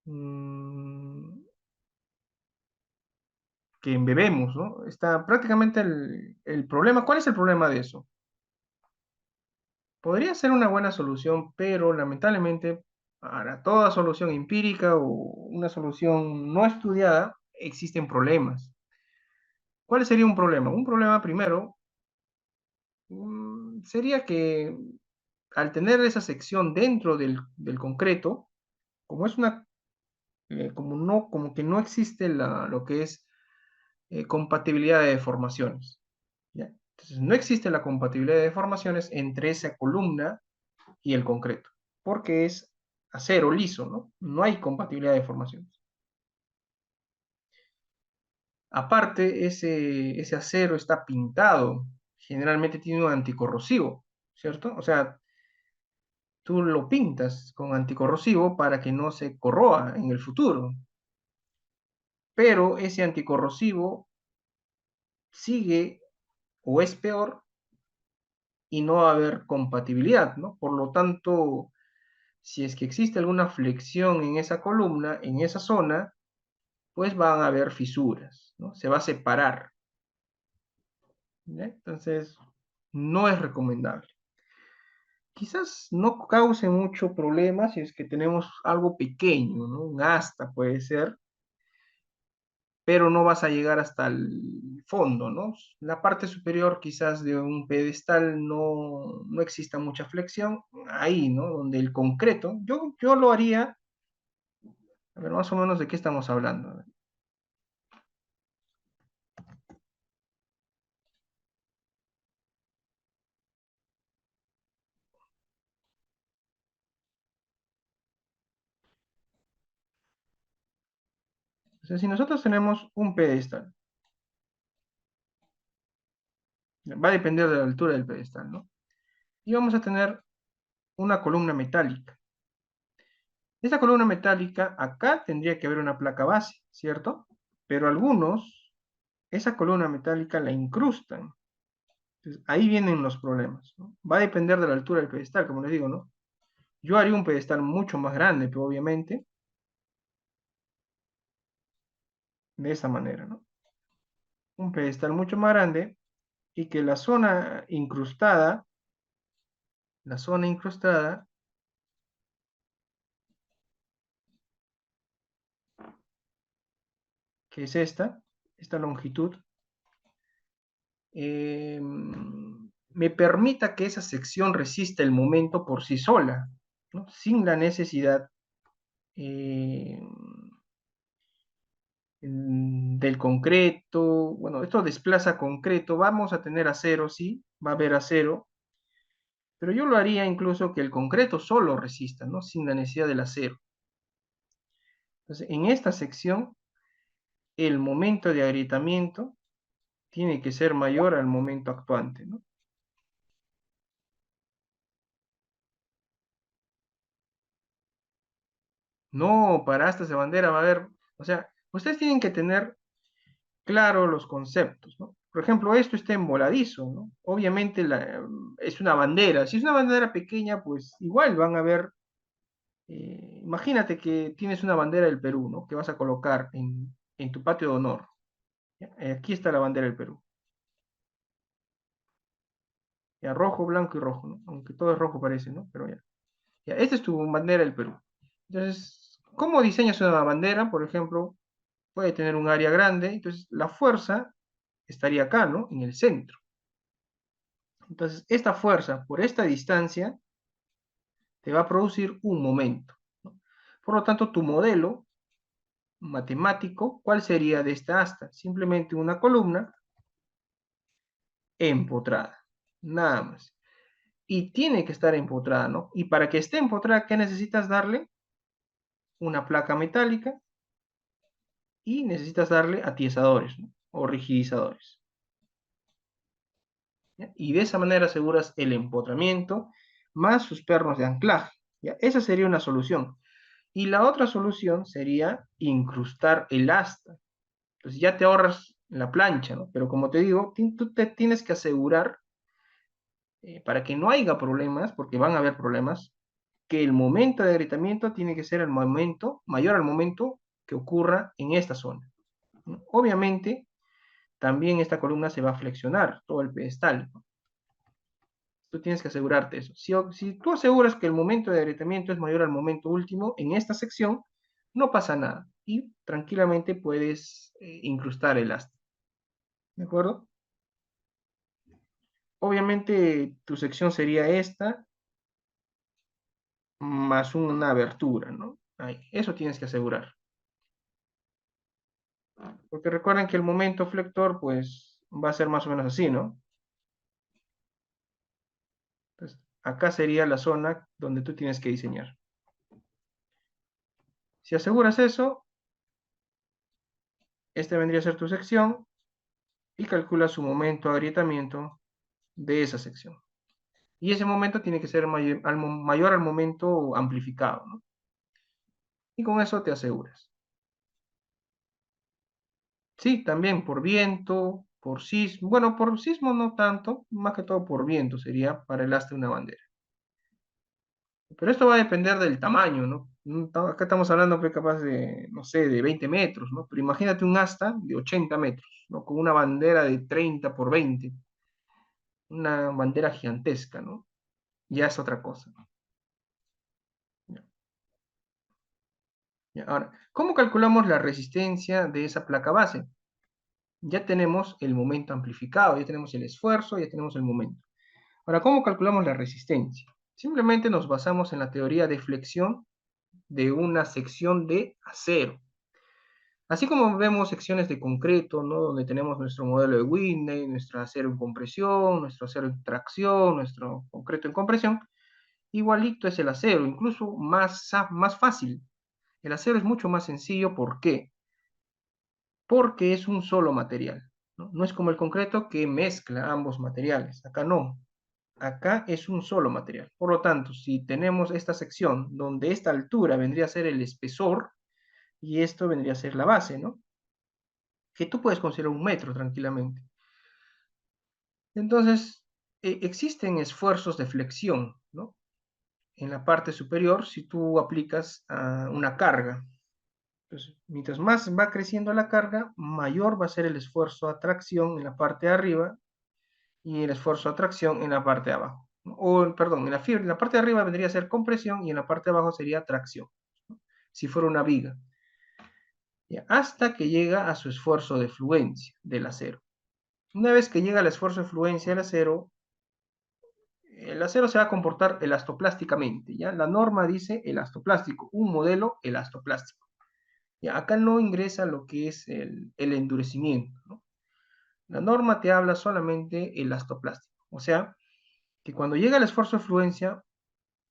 mm, que embebemos, ¿no? Está prácticamente el problema. ¿Cuál es el problema de eso? Podría ser una buena solución, pero lamentablemente para toda solución empírica o una solución no estudiada existen problemas. ¿Cuál sería un problema? Un problema primero sería que al tener esa sección dentro del concreto, como es una, como que no existe lo que es compatibilidad de deformaciones, ¿ya? Entonces, no existe la compatibilidad de deformaciones entre esa columna y el concreto, porque es acero liso, ¿no? No hay compatibilidad de deformaciones. Aparte, ese acero está pintado, generalmente tiene un anticorrosivo, ¿cierto? O sea, tú lo pintas con anticorrosivo para que no se corroa en el futuro, pero ese anticorrosivo sigue o es peor y no va a haber compatibilidad, ¿no? Por lo tanto, si es que existe alguna flexión en esa columna, en esa zona, pues van a haber fisuras, ¿no? Se va a separar, ¿ya? Entonces, no es recomendable. Quizás no cause mucho problema si es que tenemos algo pequeño, ¿no? Un asta puede ser, pero no vas a llegar hasta el fondo, ¿no? La parte superior quizás de un pedestal no exista mucha flexión, ahí, ¿no? Donde el concreto, yo lo haría, a ver, más o menos de qué estamos hablando. O sea, si nosotros tenemos un pedestal, va a depender de la altura del pedestal, ¿no? Y vamos a tener una columna metálica. Esta columna metálica, acá tendría que haber una placa base, ¿cierto? Pero algunos esa columna metálica la incrustan. Entonces, ahí vienen los problemas, ¿no? Va a depender de la altura del pedestal, como les digo, ¿no? Yo haría un pedestal mucho más grande, pero obviamente, de esa manera, ¿no? Un pedestal mucho más grande y que la zona incrustada, que es esta longitud, me permita que esa sección resista el momento por sí sola, ¿no? Sin la necesidad eh, del concreto. Bueno, esto desplaza concreto, vamos a tener acero, sí, va a haber acero, pero yo lo haría incluso que el concreto solo resista, ¿no? Sin la necesidad del acero. Entonces, en esta sección, el momento de agrietamiento tiene que ser mayor al momento actuante, ¿no? No, para astas de bandera va a haber, o sea, ustedes tienen que tener claro los conceptos, ¿no? Por ejemplo, esto está en voladizo, ¿no? Obviamente es una bandera. Si es una bandera pequeña, pues igual van a ver, imagínate que tienes una bandera del Perú, ¿no? Que vas a colocar en tu patio de honor. ¿Ya? Aquí está la bandera del Perú. Ya, rojo, blanco y rojo, ¿no? Aunque todo es rojo parece, ¿no? Pero ya. Ya, esta es tu bandera del Perú. Entonces, ¿cómo diseñas una bandera? Por ejemplo, puede tener un área grande, entonces la fuerza estaría acá, ¿no? En el centro. Entonces, esta fuerza por esta distancia te va a producir un momento, ¿no? Por lo tanto, tu modelo matemático, ¿cuál sería de esta asta? Simplemente una columna empotrada, nada más. Y tiene que estar empotrada, ¿no? Y para que esté empotrada, ¿qué necesitas darle? Una placa metálica y necesitas darle atiesadores, ¿no? O rigidizadores. ¿Ya? Y de esa manera aseguras el empotramiento más sus pernos de anclaje. ¿Ya? Esa sería una solución. Y la otra solución sería incrustar el asta. Entonces ya te ahorras la plancha, ¿no? Pero como te digo, tú te tienes que asegurar, para que no haya problemas, porque van a haber problemas, que el momento de agrietamiento tiene que ser el momento mayor al momento que ocurra en esta zona, ¿no? Obviamente, también esta columna se va a flexionar, todo el pedestal, ¿no? Tú tienes que asegurarte eso. Si tú aseguras que el momento de agrietamiento es mayor al momento último en esta sección, no pasa nada y tranquilamente puedes incrustar el asta. ¿De acuerdo? Obviamente tu sección sería esta más una abertura, ¿no? Ahí, eso tienes que asegurar. Porque recuerden que el momento flector, pues, va a ser más o menos así, ¿no? Entonces, acá sería la zona donde tú tienes que diseñar. Si aseguras eso, este vendría a ser tu sección y calcula su momento de agrietamiento de esa sección. Y ese momento tiene que ser mayor al momento amplificado, ¿no? Y con eso te aseguras. Sí, también por viento, por sismo. Bueno, por sismo no tanto, más que todo por viento sería para el asta de una bandera. Pero esto va a depender del tamaño, ¿no? Acá estamos hablando pues, capaz de, no sé, de 20 metros, ¿no? Pero imagínate un asta de 80 metros, ¿no? Con una bandera de 30 por 20, una bandera gigantesca, ¿no? Ya es otra cosa. Ya, ya. Ahora, ¿cómo calculamos la resistencia de esa placa base? Ya tenemos el momento amplificado, ya tenemos el esfuerzo, ya tenemos el momento. Ahora, ¿cómo calculamos la resistencia? Simplemente nos basamos en la teoría de flexión de una sección de acero. Así como vemos secciones de concreto, ¿no? Donde tenemos nuestro modelo de Whitney, nuestro acero en compresión, nuestro acero en tracción, nuestro concreto en compresión, igualito es el acero, incluso más fácil. El acero es mucho más sencillo, ¿por qué? Porque es un solo material, ¿no? No es como el concreto que mezcla ambos materiales. Acá no. Acá es un solo material. Por lo tanto, si tenemos esta sección donde esta altura vendría a ser el espesor y esto vendría a ser la base, ¿no? que tú puedes considerar 1 metro tranquilamente. Entonces, existen esfuerzos de flexión, ¿no? En la parte superior, si tú aplicas una carga. Entonces, mientras más va creciendo la carga, mayor va a ser el esfuerzo de atracción en la parte de arriba y el esfuerzo de atracción en la parte de abajo, ¿no? O, perdón, en la parte de arriba vendría a ser compresión y en la parte de abajo sería tracción, ¿no? Si fuera una viga. ¿Ya? Hasta que llega a su esfuerzo de fluencia del acero. Una vez que llega al esfuerzo de fluencia del acero, el acero se va a comportar elastoplásticamente, ¿ya? La norma dice elastoplástico, un modelo elastoplástico. ¿Ya? Acá no ingresa lo que es el endurecimiento, ¿no? La norma te habla solamente elastoplástico, o sea, que cuando llega el esfuerzo de fluencia,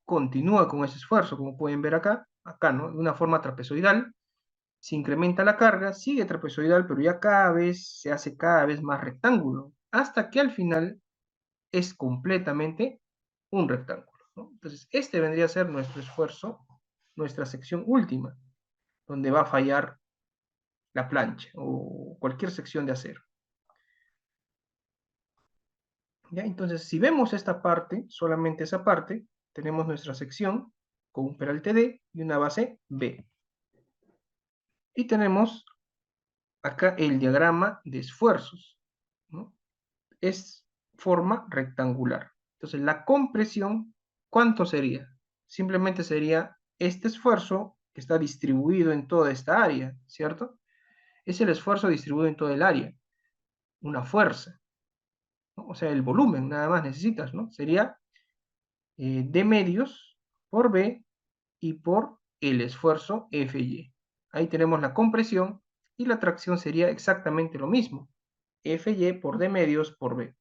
continúa con ese esfuerzo, como pueden ver acá, ¿no? De una forma trapezoidal, se incrementa la carga, sigue trapezoidal, pero ya cada vez se hace cada vez más rectángulo, hasta que al final es completamente un rectángulo, ¿no? Entonces, este vendría a ser nuestro esfuerzo, nuestra sección última, donde va a fallar la plancha o cualquier sección de acero. ¿Ya? Entonces, si vemos esta parte, solamente esa parte, tenemos nuestra sección con un peralte D y una base B. Y tenemos acá el diagrama de esfuerzos, ¿no? Es forma rectangular. Entonces, la compresión, ¿cuánto sería? Simplemente sería este esfuerzo que está distribuido en toda esta área, ¿cierto? Es el esfuerzo distribuido en toda el área, una fuerza, ¿no? O sea, el volumen, nada más necesitas, ¿no? Sería D medios por B y por el esfuerzo FY. Ahí tenemos la compresión y la tracción sería exactamente lo mismo. FY por D medios por B.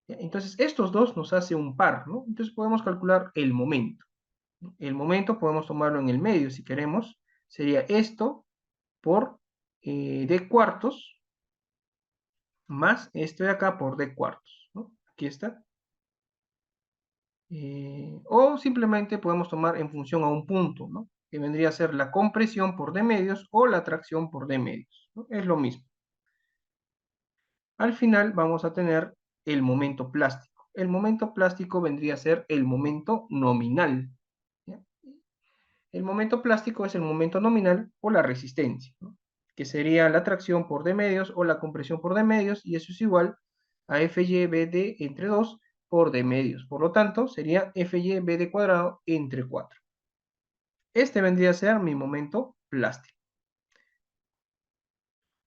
Entonces, estos dos nos hace un par, ¿no? Entonces podemos calcular el momento. El momento podemos tomarlo en el medio si queremos. Sería esto por D cuartos más esto de acá por D cuartos, ¿no? Aquí está. O simplemente podemos tomar en función a un punto, ¿no? Que vendría a ser la compresión por D medios o la tracción por D medios, ¿no? Es lo mismo. Al final vamos a tener el momento plástico. El momento plástico vendría a ser el momento nominal, ¿ya? El momento plástico es el momento nominal o la resistencia, ¿no? Que sería la tracción por D medios o la compresión por D medios, y eso es igual a FYBD entre 2 por D medios. Por lo tanto, sería FYBD cuadrado entre 4. Este vendría a ser mi momento plástico.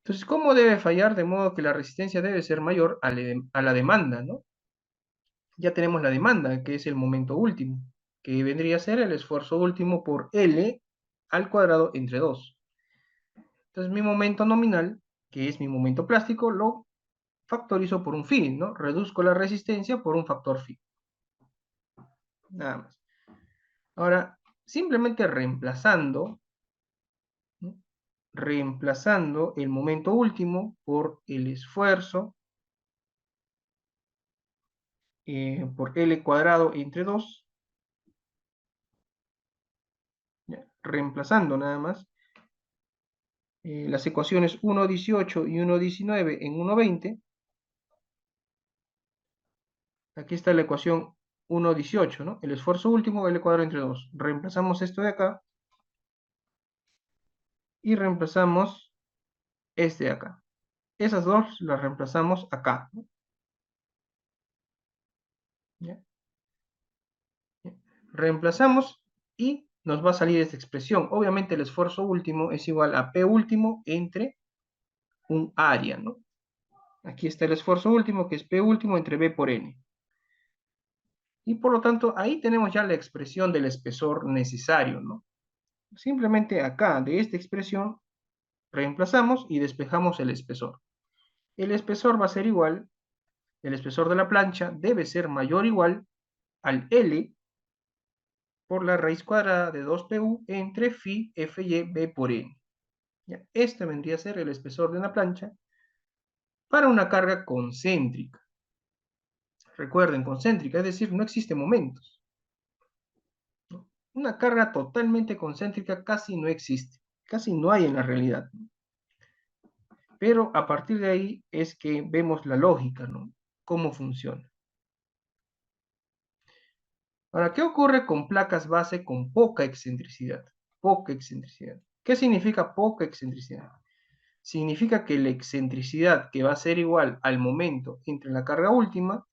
Entonces, ¿cómo debe fallar de modo que la resistencia debe ser mayor a la demanda, ¿no? Ya tenemos la demanda, que es el momento último, que vendría a ser el esfuerzo último por L al cuadrado entre 2. Entonces, mi momento nominal, que es mi momento plástico, lo factorizo por un phi, ¿no? Reduzco la resistencia por un factor phi. Nada más. Ahora, simplemente reemplazando, ¿no? Reemplazando el momento último por el esfuerzo por L cuadrado entre 2, ¿ya? Reemplazando nada más las ecuaciones 1.18 y 1.19 en 1.20. Aquí está la ecuación 1.18, ¿no? El esfuerzo último, L cuadrado entre 2. Reemplazamos esto de acá y reemplazamos este de acá. Esas dos las reemplazamos acá, ¿no? ¿Ya? ¿Ya? Reemplazamos y nos va a salir esta expresión. Obviamente el esfuerzo último es igual a P último entre un área, ¿no? Aquí está el esfuerzo último, que es P último entre B por N. Y por lo tanto, ahí tenemos ya la expresión del espesor necesario, ¿no? Simplemente acá, de esta expresión, reemplazamos y despejamos el espesor. El espesor va a ser igual, el espesor de la plancha debe ser mayor o igual al L por la raíz cuadrada de 2PU entre phi FY B por N. ¿Ya? Este vendría a ser el espesor de una plancha para una carga concéntrica. Recuerden, concéntrica, es decir, no existe momentos, ¿no? Una carga totalmente concéntrica casi no existe, casi no hay en la realidad, ¿no? Pero a partir de ahí es que vemos la lógica, ¿no? Cómo funciona. Ahora, ¿qué ocurre con placas base con poca excentricidad? Poca excentricidad. ¿Qué significa poca excentricidad? Significa que la excentricidad que va a ser igual al momento entre la carga última,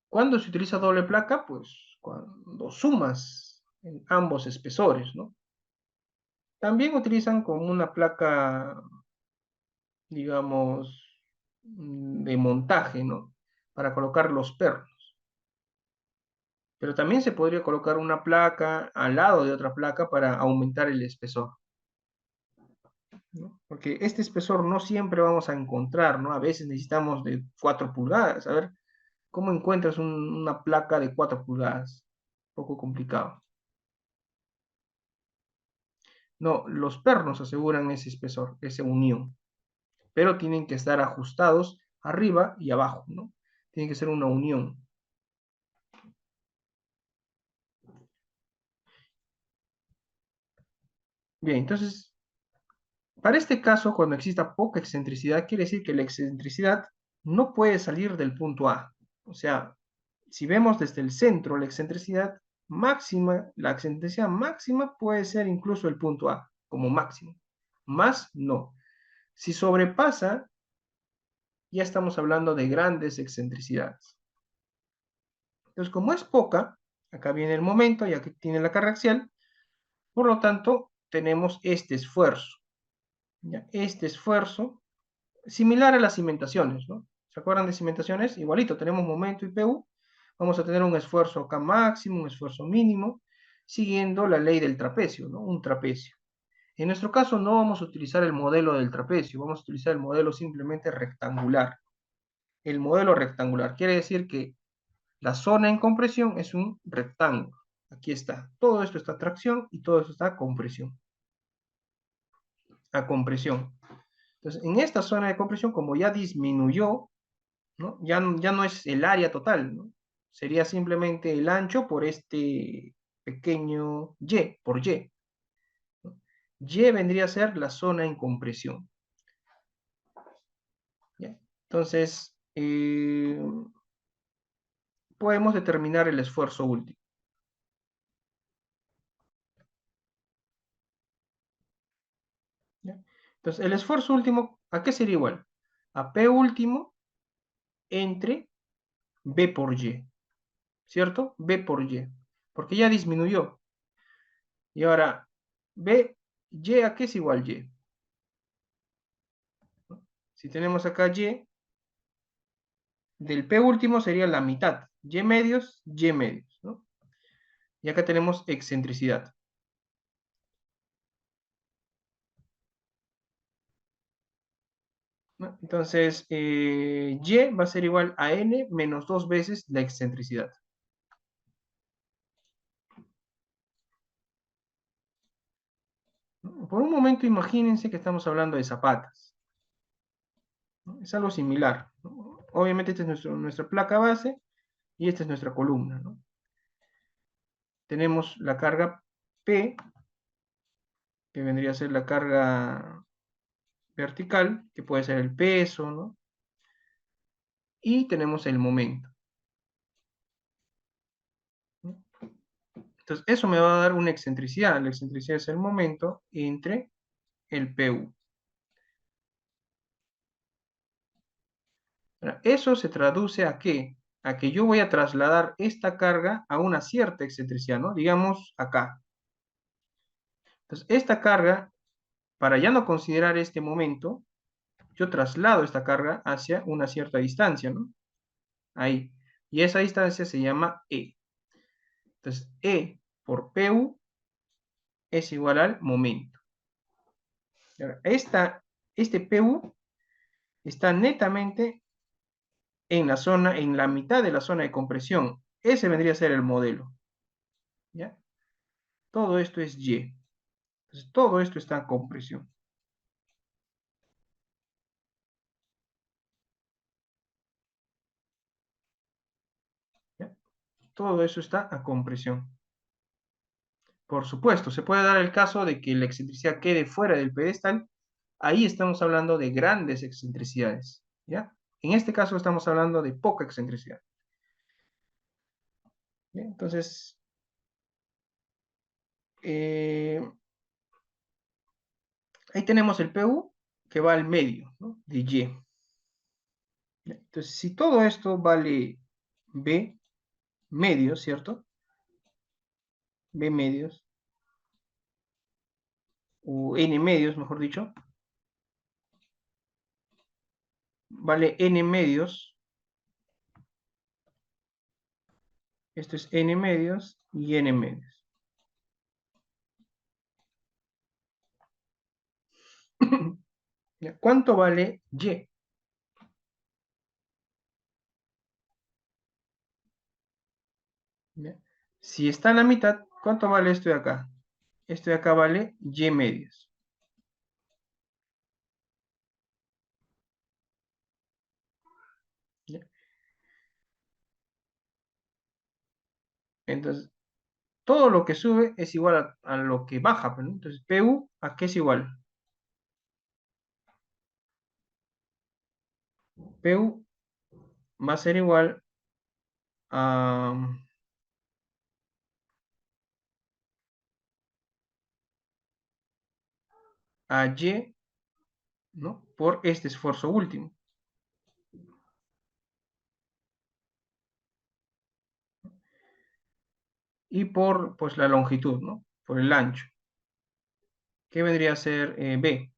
¿cuándo se utiliza doble placa? Pues cuando sumas en ambos espesores, ¿no? También utilizan como una placa, digamos, de montaje, ¿no? Para colocar los pernos. Pero también se podría colocar una placa al lado de otra placa para aumentar el espesor, ¿no? Porque este espesor no siempre vamos a encontrar, ¿no? A veces necesitamos de 4 pulgadas. A ver, ¿cómo encuentras una placa de 4 pulgadas? Un poco complicado. No, los pernos aseguran ese espesor, esa unión, pero tienen que estar ajustados arriba y abajo, ¿no? Tiene que ser una unión. Bien, entonces, para este caso, cuando exista poca excentricidad, quiere decir que la excentricidad no puede salir del punto A. O sea, si vemos desde el centro la excentricidad máxima, la excentricidad máxima puede ser incluso el punto A, como máximo. Más no. Si sobrepasa, ya estamos hablando de grandes excentricidades. Entonces, como es poca, acá viene el momento, ya que tiene la carga axial, por lo tanto, tenemos este esfuerzo. ¿Ya? Este esfuerzo, similar a las cimentaciones, ¿no? ¿Se acuerdan de cimentaciones? Igualito, tenemos momento y PU, vamos a tener un esfuerzo acá máximo, un esfuerzo mínimo, siguiendo la ley del trapecio, ¿no? Un trapecio. En nuestro caso no vamos a utilizar el modelo del trapecio, vamos a utilizar el modelo simplemente rectangular. El modelo rectangular quiere decir que la zona en compresión es un rectángulo. Aquí está. Todo esto está a tracción y todo esto está a compresión. A compresión. Entonces, en esta zona de compresión, como ya disminuyó, ¿no? Ya no es el área total, ¿no? Sería simplemente el ancho por este pequeño Y, por Y. ¿No? Y vendría a ser la zona en compresión. ¿Ya? Entonces, podemos determinar el esfuerzo último. ¿Ya? Entonces, el esfuerzo último, ¿a qué sería igual? A P último entre B por Y, ¿cierto? B por Y, porque ya disminuyó. Y ahora, B, Y, ¿a qué es igual Y? ¿No? Si tenemos acá Y, del P último sería la mitad. Y medios, ¿no? Y acá tenemos excentricidad. ¿No? Entonces, Y va a ser igual a N menos 2 veces la excentricidad. ¿No? Por un momento imagínense que estamos hablando de zapatas, ¿no? Es algo similar, ¿no? Obviamente esta es nuestra placa base y esta es nuestra columna, ¿no? Tenemos la carga P, que vendría a ser la carga vertical, que puede ser el peso, ¿no? Y tenemos el momento, ¿no? Entonces, eso me va a dar una excentricidad. La excentricidad es el momento entre el PU. Eso se traduce a qué? A que yo voy a trasladar esta carga a una cierta excentricidad, ¿no? Digamos acá. Entonces, esta carga, para ya no considerar este momento, yo traslado esta carga hacia una cierta distancia, ¿no? Ahí. Y esa distancia se llama E. Entonces, E por PU es igual al momento. Este PU está netamente en la zona, en la mitad de la zona de compresión. Ese vendría a ser el modelo. ¿Ya? Todo esto es Y. Entonces, todo esto está en compresión. ¿Ya? Todo eso está a compresión. Por supuesto, se puede dar el caso de que la excentricidad quede fuera del pedestal. Ahí estamos hablando de grandes excentricidades, ¿ya? En este caso estamos hablando de poca excentricidad. ¿Bien? Entonces, eh, ahí tenemos el PU que va al medio, ¿no? De Y. Entonces, si todo esto vale B medios, ¿cierto? B medios, o N medios, mejor dicho, vale N medios, esto es N medios y N medios. ¿Cuánto vale Y? ¿Ya? Si está en la mitad, ¿cuánto vale esto de acá? Esto de acá vale Y medios. ¿Ya? Entonces, todo lo que sube es igual a lo que baja, ¿no? Entonces, PU, ¿a qué es igual? PU va a ser igual a, Y, ¿no? Por este esfuerzo último. Y por, pues, la longitud, ¿no? Por el ancho. ¿Qué vendría a ser B?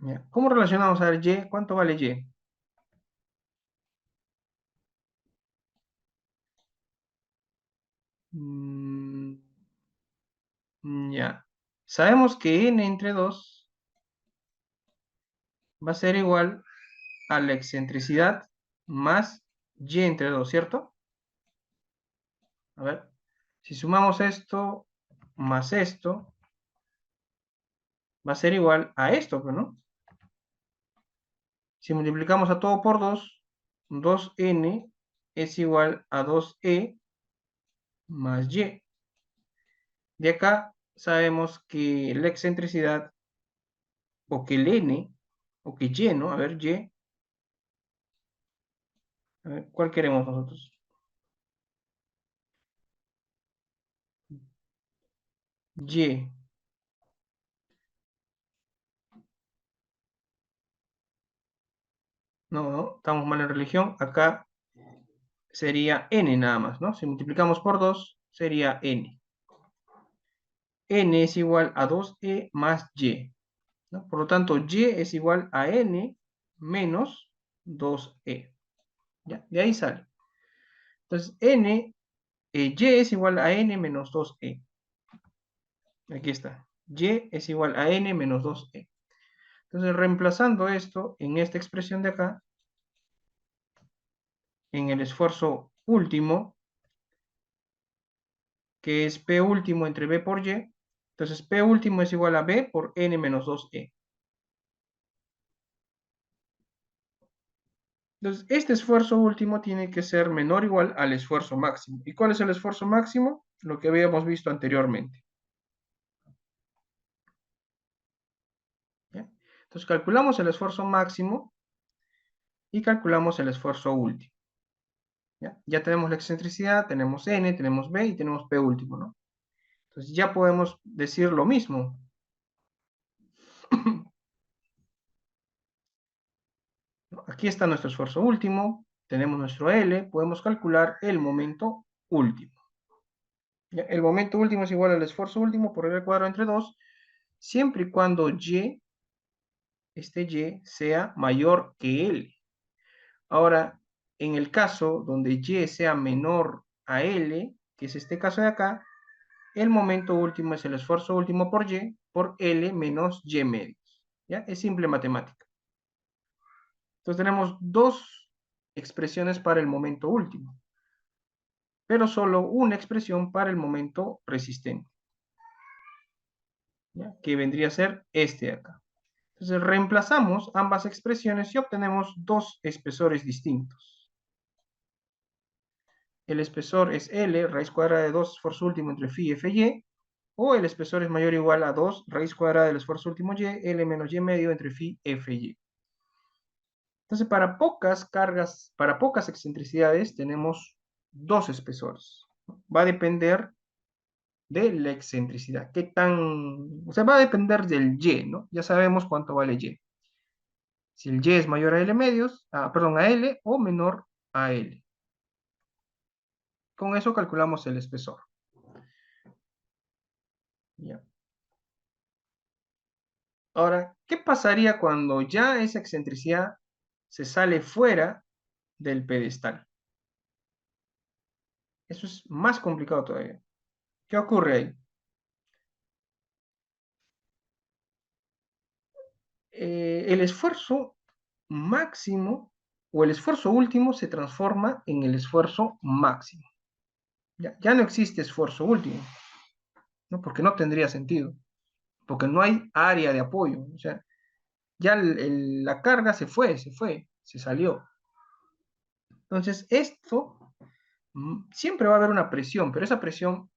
¿Ya? ¿Cómo relacionamos a ver Y? ¿Cuánto vale Y? Mm, ya. Sabemos que n entre 2 va a ser igual a la excentricidad más Y entre 2, ¿cierto? A ver, si sumamos esto más esto, va a ser igual a esto, pues, ¿no? Si multiplicamos a todo por 2, 2n es igual a 2e más y. De acá sabemos que la excentricidad, o que el n, o que y, ¿no? A ver, y, a ver, ¿cuál queremos nosotros? Y. No, no, estamos mal en religión. Acá sería n nada más, ¿no? Si multiplicamos por 2, sería n. N es igual a 2e más y, ¿no? Por lo tanto, y es igual a n menos 2e. ¿Ya? De ahí sale. Entonces, y es igual a n menos 2e. Aquí está. Y es igual a n menos 2e. Entonces, reemplazando esto en esta expresión de acá, en el esfuerzo último, que es P último entre B por Y, entonces P último es igual a B por n menos 2e. Entonces, este esfuerzo último tiene que ser menor o igual al esfuerzo máximo. ¿Y cuál es el esfuerzo máximo? Lo que habíamos visto anteriormente. ¿Ya? Entonces, calculamos el esfuerzo máximo y calculamos el esfuerzo último. ¿Ya? Ya tenemos la excentricidad, tenemos n, tenemos b y tenemos p último, ¿no? Entonces, ya podemos decir lo mismo. Aquí está nuestro esfuerzo último, tenemos nuestro L, podemos calcular el momento último. ¿Ya? El momento último es igual al esfuerzo último por R cuadrado entre 2, siempre y cuando Y, este Y, sea mayor que L. Ahora, en el caso donde Y sea menor a L, que es este caso de acá, el momento último es el esfuerzo último por Y, por L menos Y medios. ¿Ya? Es simple matemática. Entonces tenemos dos expresiones para el momento último, pero solo una expresión para el momento resistente, ¿ya? Que vendría a ser este de acá. Entonces reemplazamos ambas expresiones y obtenemos dos espesores distintos. El espesor es L, raíz cuadrada de 2 esfuerzo último entre phi y Fy, o el espesor es mayor o igual a 2 raíz cuadrada del esfuerzo último y, L menos y medio entre phi Fy. Entonces, para pocas cargas, para pocas excentricidades, tenemos dos espesores. Va a depender de la excentricidad. ¿Qué tan...? O sea, va a depender del Y, ¿no? Ya sabemos cuánto vale Y. Si el Y es mayor a L medios, perdón, a L o menor a L. Con eso calculamos el espesor. ¿Ya? Ahora, ¿qué pasaría cuando ya esa excentricidad se sale fuera del pedestal? Eso es más complicado todavía. ¿Qué ocurre ahí? El esfuerzo máximo o el esfuerzo último se transforma en el esfuerzo máximo. Ya no existe esfuerzo último, ¿no? Porque no tendría sentido, porque no hay área de apoyo. O sea, ya la carga se salió. Entonces, esto siempre va a haber una presión, pero esa presión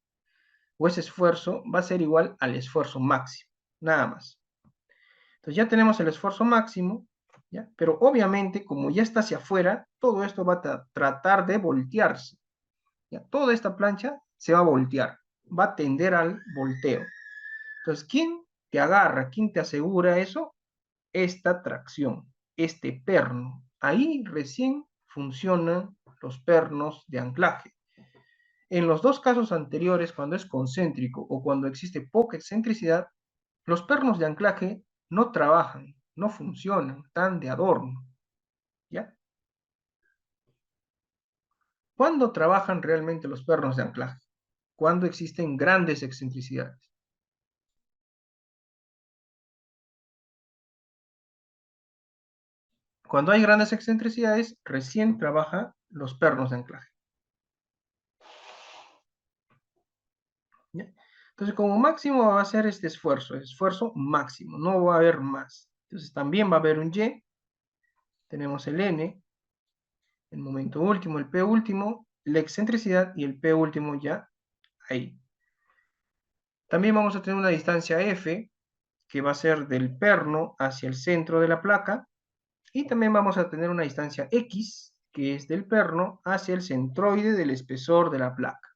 o ese esfuerzo va a ser igual al esfuerzo máximo, nada más. Entonces ya tenemos el esfuerzo máximo, ¿ya? Pero obviamente como ya está hacia afuera, todo esto va a tratar de voltearse. ¿Ya? Toda esta plancha se va a voltear, va a tender al volteo. Entonces, ¿quién te agarra, quién te asegura eso? Esta tracción, este perno. Ahí recién funcionan los pernos de anclaje. En los dos casos anteriores, cuando es concéntrico o cuando existe poca excentricidad, los pernos de anclaje no trabajan, no funcionan, están de adorno. ¿Ya? ¿Cuándo trabajan realmente los pernos de anclaje? Cuando existen grandes excentricidades. Cuando hay grandes excentricidades, recién trabajan los pernos de anclaje. ¿Ya? Entonces, como máximo va a ser este esfuerzo máximo, no va a haber más. Entonces, también va a haber un Y, tenemos el N, el momento último, el P último, la excentricidad y el P último ya ahí. También vamos a tener una distancia F, que va a ser del perno hacia el centro de la placa, y también vamos a tener una distancia X, que es del perno hacia el centroide del espesor de la placa.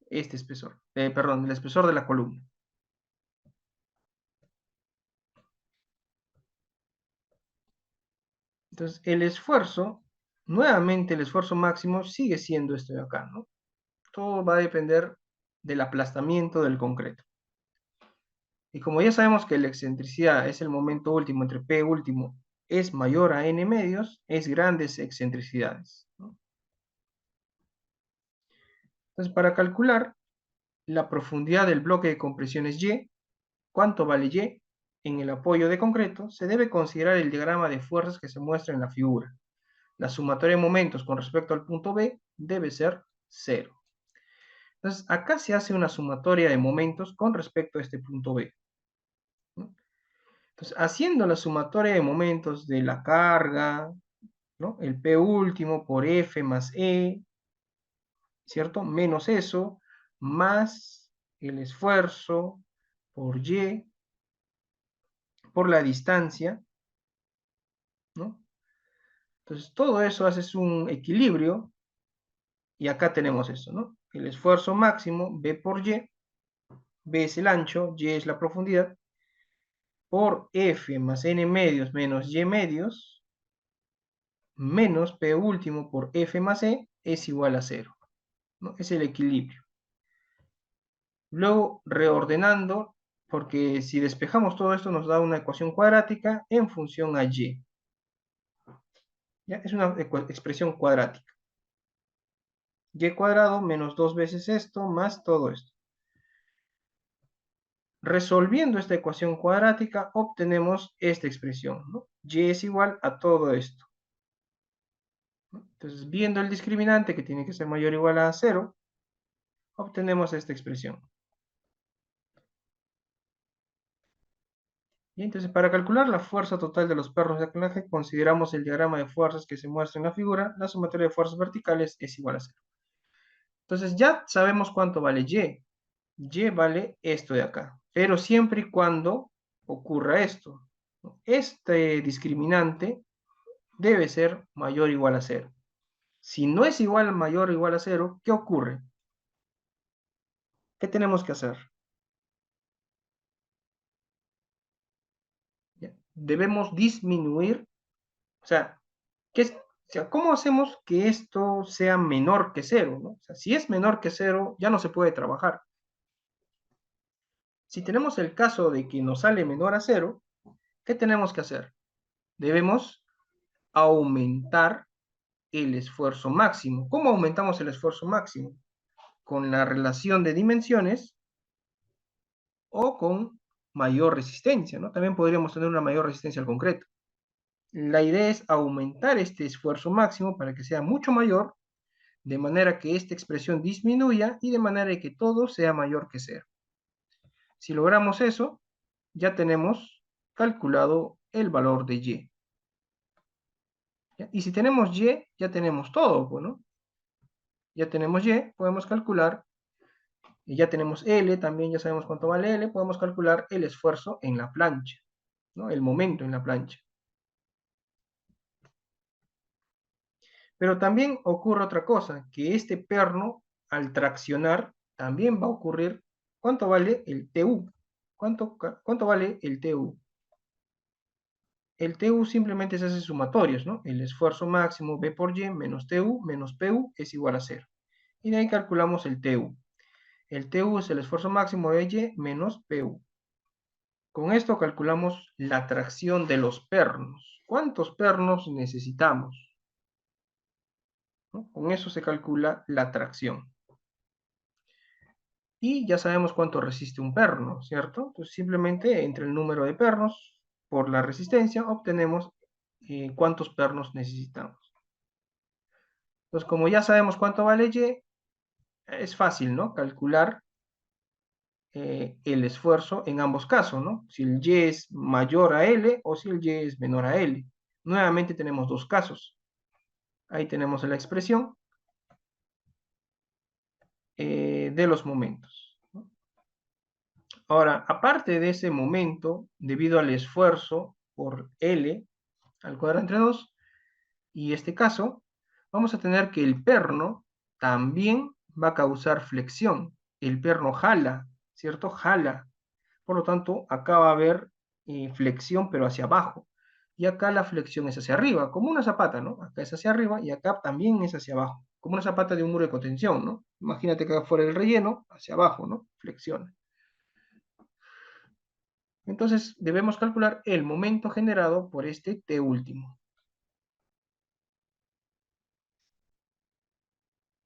Este espesor, perdón, el espesor de la columna. Entonces, el esfuerzo, nuevamente el esfuerzo máximo sigue siendo esto de acá, ¿no? Todo va a depender del aplastamiento del concreto. Y como ya sabemos que la excentricidad es el momento último entre P último es mayor a N medios, es grandes excentricidades, ¿no? Entonces, para calcular la profundidad del bloque de compresiones Y, cuánto vale Y en el apoyo de concreto, se debe considerar el diagrama de fuerzas que se muestra en la figura. La sumatoria de momentos con respecto al punto B debe ser 0. Entonces, acá se hace una sumatoria de momentos con respecto a este punto B, ¿no? Entonces, haciendo la sumatoria de momentos de la carga, ¿no? El P último por F más E, ¿cierto? Menos eso, más el esfuerzo por Y, por la distancia, ¿no? Entonces, todo eso hace un equilibrio y acá tenemos eso, ¿no? El esfuerzo máximo, B por Y, B es el ancho, Y es la profundidad, por F más N medios menos Y medios, menos P último por F más E, es igual a 0, ¿no? Es el equilibrio. Luego, reordenando, porque si despejamos todo esto nos da una ecuación cuadrática en función a Y. ¿Ya? Es una expresión cuadrática. Y cuadrado menos 2 veces esto más todo esto. Resolviendo esta ecuación cuadrática obtenemos esta expresión, ¿no? Y es igual a todo esto. Entonces, viendo el discriminante que tiene que ser mayor o igual a 0, obtenemos esta expresión. Y entonces, para calcular la fuerza total de los pernos de anclaje, consideramos el diagrama de fuerzas que se muestra en la figura. La sumatoria de fuerzas verticales es igual a 0. Entonces, ya sabemos cuánto vale Y. Y vale esto de acá, pero siempre y cuando ocurra esto. Este discriminante debe ser mayor o igual a 0. Si no es igual, mayor o igual a 0, ¿qué ocurre? ¿Qué tenemos que hacer? ¿Ya? Debemos disminuir, o sea, ¿cómo hacemos que esto sea menor que 0? ¿No? O sea, si es menor que 0, ya no se puede trabajar. Si tenemos el caso de que nos sale menor a 0, ¿qué tenemos que hacer? Debemos aumentar el esfuerzo máximo. ¿Cómo aumentamos el esfuerzo máximo? Con la relación de dimensiones o con mayor resistencia, ¿no? También podríamos tener una mayor resistencia al concreto. La idea es aumentar este esfuerzo máximo para que sea mucho mayor, de manera que esta expresión disminuya y de manera que todo sea mayor que 0. Si logramos eso, ya tenemos calculado el valor de Y. ¿Ya? Y si tenemos Y, ya tenemos todo, ¿no? Ya tenemos Y, podemos calcular, y ya tenemos L, también ya sabemos cuánto vale L, podemos calcular el esfuerzo en la plancha, ¿no? El momento en la plancha. Pero también ocurre otra cosa, que este perno, al traccionar, también va a ocurrir, ¿cuánto vale el TU? ¿Cuánto vale el TU? El TU simplemente se hace sumatorios, ¿no? El esfuerzo máximo B por Y menos TU menos PU es igual a 0. Y de ahí calculamos el TU. El TU es el esfuerzo máximo de Y menos PU. Con esto calculamos la tracción de los pernos. ¿Cuántos pernos necesitamos? ¿No? Con eso se calcula la tracción. Y ya sabemos cuánto resiste un perno, ¿cierto? Entonces simplemente entre el número de pernos por la resistencia obtenemos cuántos pernos necesitamos. Entonces como ya sabemos cuánto vale Y, es fácil, ¿no? Calcular el esfuerzo en ambos casos, ¿no? Si el Y es mayor a L o si el Y es menor a L. Nuevamente tenemos dos casos. Ahí tenemos la expresión de los momentos, ¿no? Ahora, aparte de ese momento, debido al esfuerzo por L al cuadrado entre 2, y este caso, vamos a tener que el perno también va a causar flexión. El perno jala, ¿cierto? Jala. Por lo tanto, acá va a haber flexión, pero hacia abajo. Y acá la flexión es hacia arriba, como una zapata, ¿no? Acá es hacia arriba y acá también es hacia abajo, como una zapata de un muro de contención, ¿no? Imagínate que acá fuera el relleno, hacia abajo, ¿no? Flexiona. Entonces, debemos calcular el momento generado por este T último.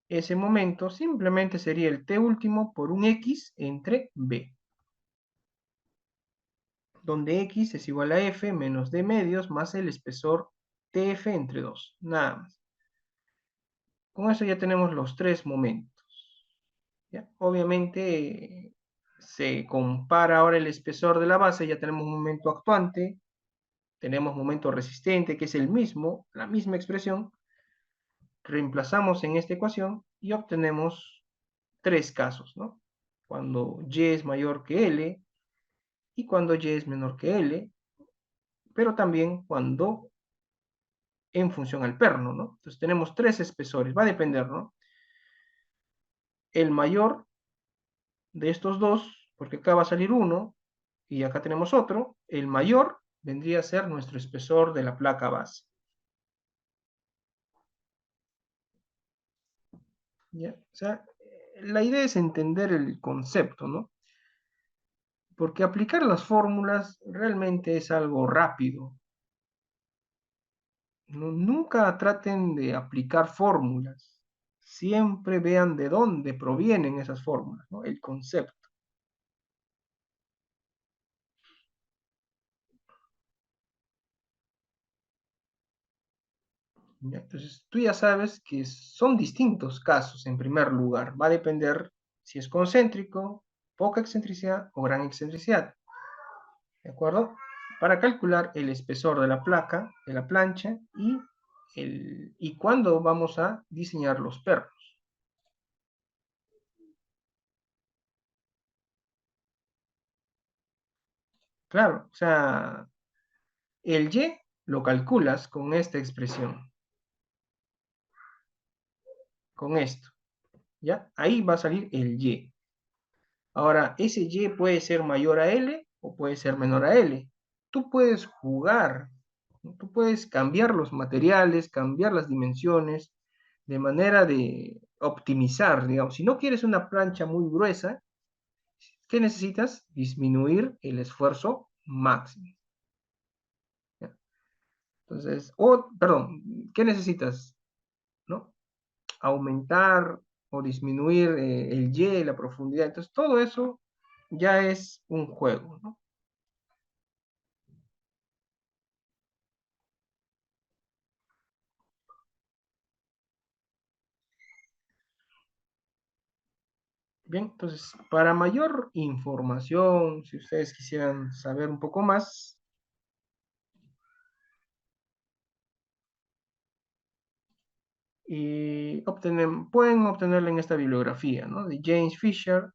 Ese momento simplemente sería el T último por un X entre B, donde X es igual a F menos D medios más el espesor TF entre 2, nada más. Con eso ya tenemos los tres momentos. ¿Ya? Obviamente se compara ahora el espesor de la base, ya tenemos un momento actuante, tenemos momento resistente, que es el mismo, la misma expresión, reemplazamos en esta ecuación y obtenemos tres casos, ¿no? Cuando Y es mayor que L y cuando Y es menor que L, pero también cuando en función al perno, ¿no? Entonces tenemos tres espesores, va a depender, ¿no? El mayor de estos dos, porque acá va a salir uno y acá tenemos otro, el mayor vendría a ser nuestro espesor de la placa base. ¿Ya? O sea, la idea es entender el concepto, ¿no? Porque aplicar las fórmulas realmente es algo rápido. No, nunca traten de aplicar fórmulas. Siempre vean de dónde provienen esas fórmulas, ¿no? El concepto. ¿Ya? Entonces, tú ya sabes que son distintos casos en primer lugar. Va a depender si es concéntrico, poca excentricidad o gran excentricidad. ¿De acuerdo? Para calcular el espesor de la placa, de la plancha y cuándo vamos a diseñar los pernos. Claro, o sea, el Y lo calculas con esta expresión, con esto, ¿ya? Ahí va a salir el Y. Ahora, ese Y puede ser mayor a L o puede ser menor a L. Tú puedes jugar, ¿no? Tú puedes cambiar los materiales, cambiar las dimensiones, de manera de optimizar, digamos. Si no quieres una plancha muy gruesa, ¿qué necesitas? Disminuir el esfuerzo máximo. ¿Ya? Entonces, perdón, ¿qué necesitas? ¿No? Aumentar o disminuir el Y, la profundidad. Entonces, todo eso ya es un juego, ¿no? Bien, entonces, para mayor información, si ustedes quisieran saber un poco más, pueden obtenerla en esta bibliografía, ¿no? De James Fisher,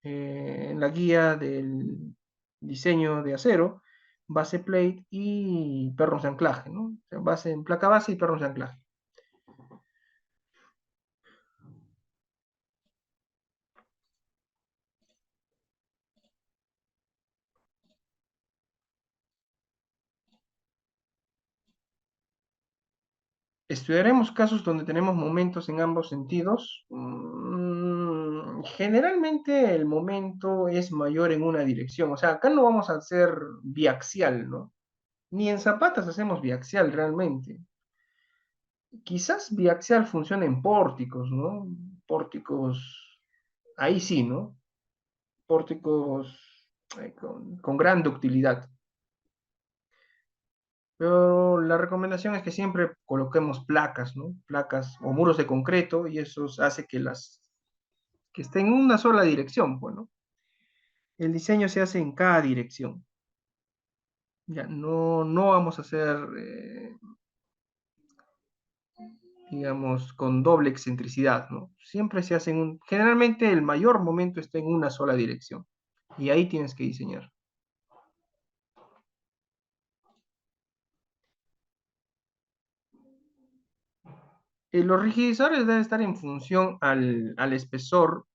en la guía del diseño de acero, base plate y pernos de anclaje, ¿no? O sea, base en placa base y pernos de anclaje. Estudiaremos casos donde tenemos momentos en ambos sentidos. Generalmente el momento es mayor en una dirección. O sea, acá no vamos a hacer biaxial, ¿no? Ni en zapatas hacemos biaxial realmente. Quizás biaxial funcione en pórticos, ¿no? Pórticos, ahí sí, ¿no? Pórticos con gran ductilidad. Pero la recomendación es que siempre coloquemos placas, ¿no? Placas o muros de concreto y eso hace que estén en una sola dirección, pues, ¿no? El diseño se hace en cada dirección. Ya, no vamos a hacer, digamos, con doble excentricidad, ¿no? Siempre se hace generalmente el mayor momento está en una sola dirección. Y ahí tienes que diseñar. Los rigidizadores deben estar en función al espesor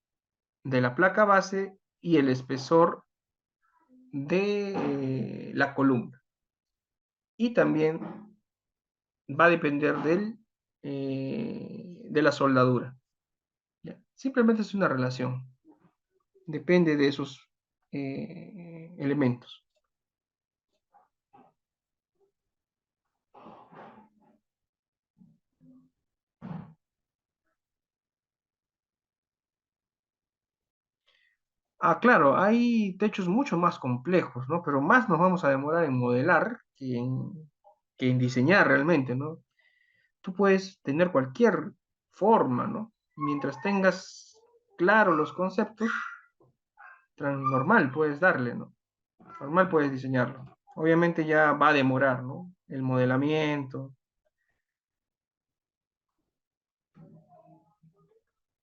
de la placa base y el espesor de la columna. Y también va a depender de la soldadura. ¿Ya? Simplemente es una relación. Depende de esos elementos. Ah, claro, hay techos mucho más complejos, ¿no? Pero más nos vamos a demorar en modelar que en diseñar realmente, ¿no? Tú puedes tener cualquier forma, ¿no? Mientras tengas claro los conceptos, normal puedes darle, ¿no? Normal puedes diseñarlo. Obviamente ya va a demorar, ¿no? El modelamiento,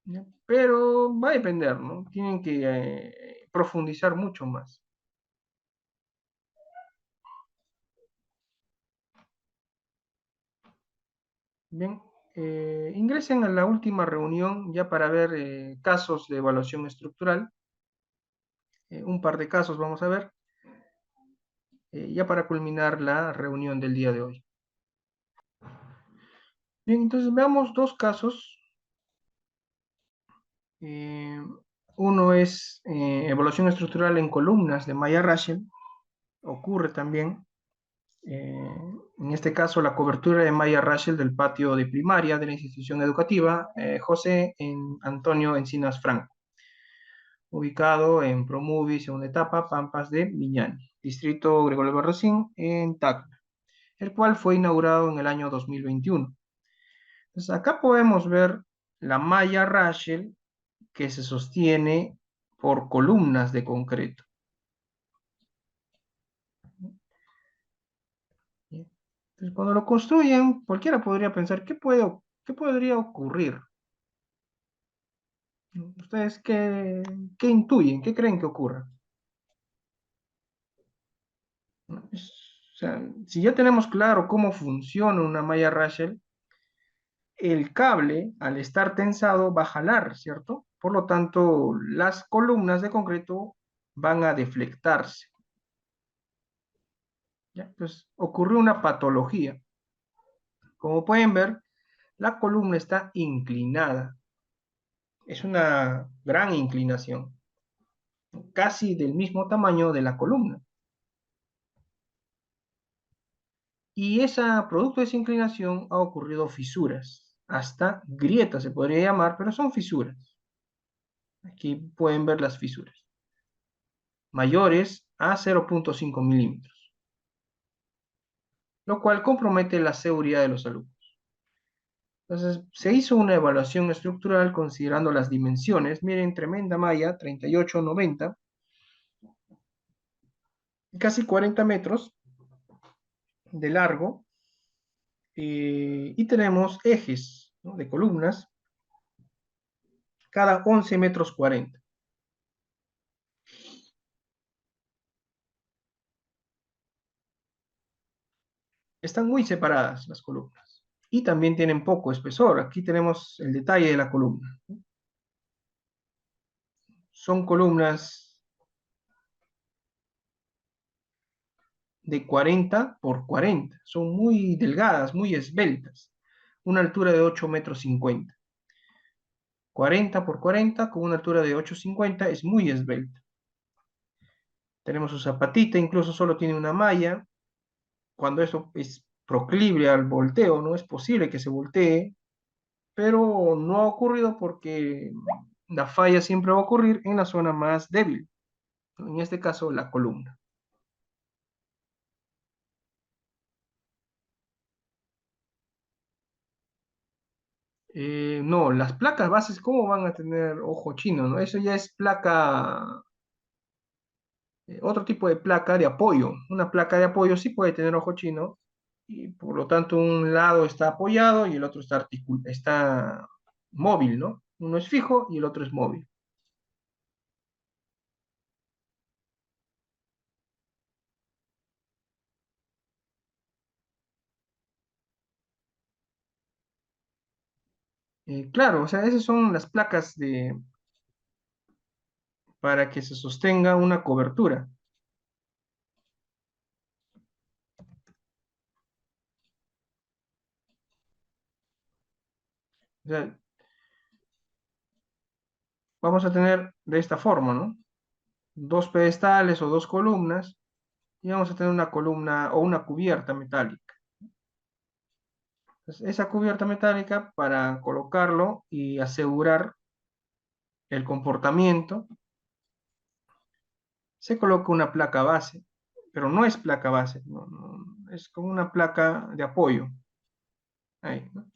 ¿ya? Pero va a depender, ¿no? Tienen que profundizar mucho más. Bien, ingresen a la última reunión ya para ver casos de evaluación estructural. Un par de casos vamos a ver, ya para culminar la reunión del día de hoy. Bien, entonces veamos dos casos. Eh, Uno es evaluación estructural en columnas de Mayer-Rachel. Ocurre también, eh, en este caso, la cobertura de Mayer-Rachel del patio de primaria de la institución educativa José Antonio Encinas Franco, ubicado en Promuvi, segunda etapa, Pampas de Miñani, distrito Gregorio Barracín, en Tacna, el cual fue inaugurado en el año 2021. Entonces acá podemos ver la malla Rachel que se sostiene por columnas de concreto. Entonces, cuando lo construyen, cualquiera podría pensar, qué podría ocurrir? ¿Ustedes qué intuyen? ¿Qué creen que ocurra? O sea, si ya tenemos claro cómo funciona una malla Rachel, el cable, al estar tensado, va a jalar, ¿cierto? Por lo tanto, las columnas de concreto van a deflectarse. ¿Ya? Entonces, ocurrió una patología. Como pueden ver, la columna está inclinada. Es una gran inclinación, casi del mismo tamaño de la columna. Y esa, producto de esa inclinación ha ocurrido fisuras, hasta grietas se podría llamar, pero son fisuras. Aquí pueden ver las fisuras, mayores a 0,5 milímetros, lo cual compromete la seguridad de los alumnos. Entonces, se hizo una evaluación estructural considerando las dimensiones. Miren, tremenda malla, 38-90, casi 40 metros de largo, y tenemos ejes, ¿no?, de columnas, cada 11 metros 40. Están muy separadas las columnas y también tienen poco espesor. Aquí tenemos el detalle de la columna. Son columnas de 40 por 40. Son muy delgadas, muy esbeltas. Una altura de 8 metros 50. 40 por 40 con una altura de 8,50 es muy esbelta. Tenemos su zapatita, incluso solo tiene una malla. Cuando eso es proclive al volteo, no es posible que se voltee, pero no ha ocurrido porque la falla siempre va a ocurrir en la zona más débil, en este caso la columna. No, las placas bases, ¿cómo van a tener ojo chino? ¿No? Eso ya es placa, otro tipo de placa de apoyo. Una placa de apoyo sí puede tener ojo chino y por lo tanto un lado está apoyado y el otro está móvil, ¿no? Uno es fijo y el otro es móvil. Claro, o sea, esas son las placas para que se sostenga una cobertura. O sea, vamos a tener de esta forma, ¿no? Dos pedestales o dos columnas y vamos a tener una columna o una cubierta metálica. Entonces, esa cubierta metálica, para colocarlo y asegurar el comportamiento, se coloca una placa base, pero no es placa base, es como una placa de apoyo. Ahí, ¿no?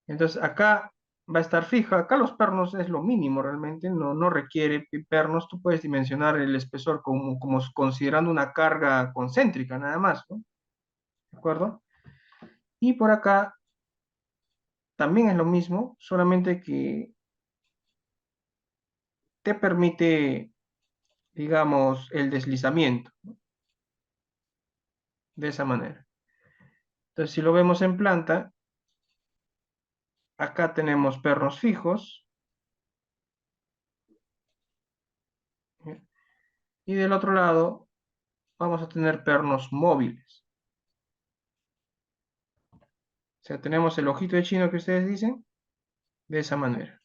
Entonces acá va a estar fija, acá los pernos es lo mínimo realmente, no requiere pernos, tú puedes dimensionar el espesor como considerando una carga concéntrica nada más, ¿no? ¿De acuerdo? Y por acá también es lo mismo, solamente que te permite, digamos, el deslizamiento, ¿no? De esa manera. Entonces, si lo vemos en planta, acá tenemos pernos fijos, ¿eh? Y del otro lado vamos a tener pernos móviles. O sea, tenemos el ojito de chino que ustedes dicen, de esa manera.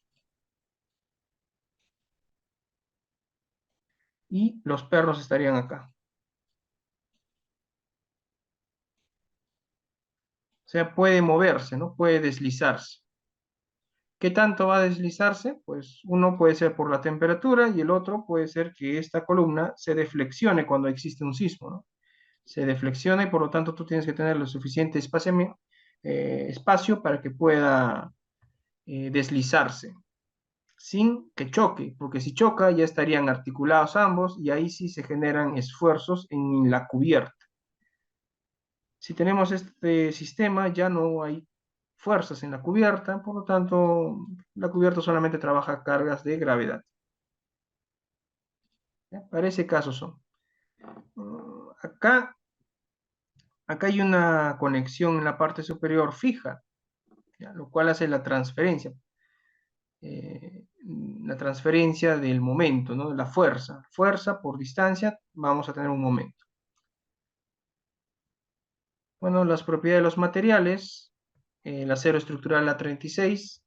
Y los perros estarían acá. O sea, puede moverse, ¿no? Puede deslizarse. ¿Qué tanto va a deslizarse? Pues uno puede ser por la temperatura y el otro puede ser que esta columna se deflexione cuando existe un sismo, ¿no? Se deflexiona y por lo tanto tú tienes que tener lo suficiente espacio para que pueda deslizarse sin que choque, porque si choca ya estarían articulados ambos y ahí sí se generan esfuerzos en la cubierta. Si tenemos este sistema ya no hay fuerzas en la cubierta, por lo tanto la cubierta solamente trabaja cargas de gravedad. ¿Ya? Para ese caso son. Acá, acá hay una conexión en la parte superior fija, ¿ya? Lo cual hace la transferencia del momento, ¿no? De la fuerza. Fuerza por distancia, vamos a tener un momento. Bueno, las propiedades de los materiales, el acero estructural A36,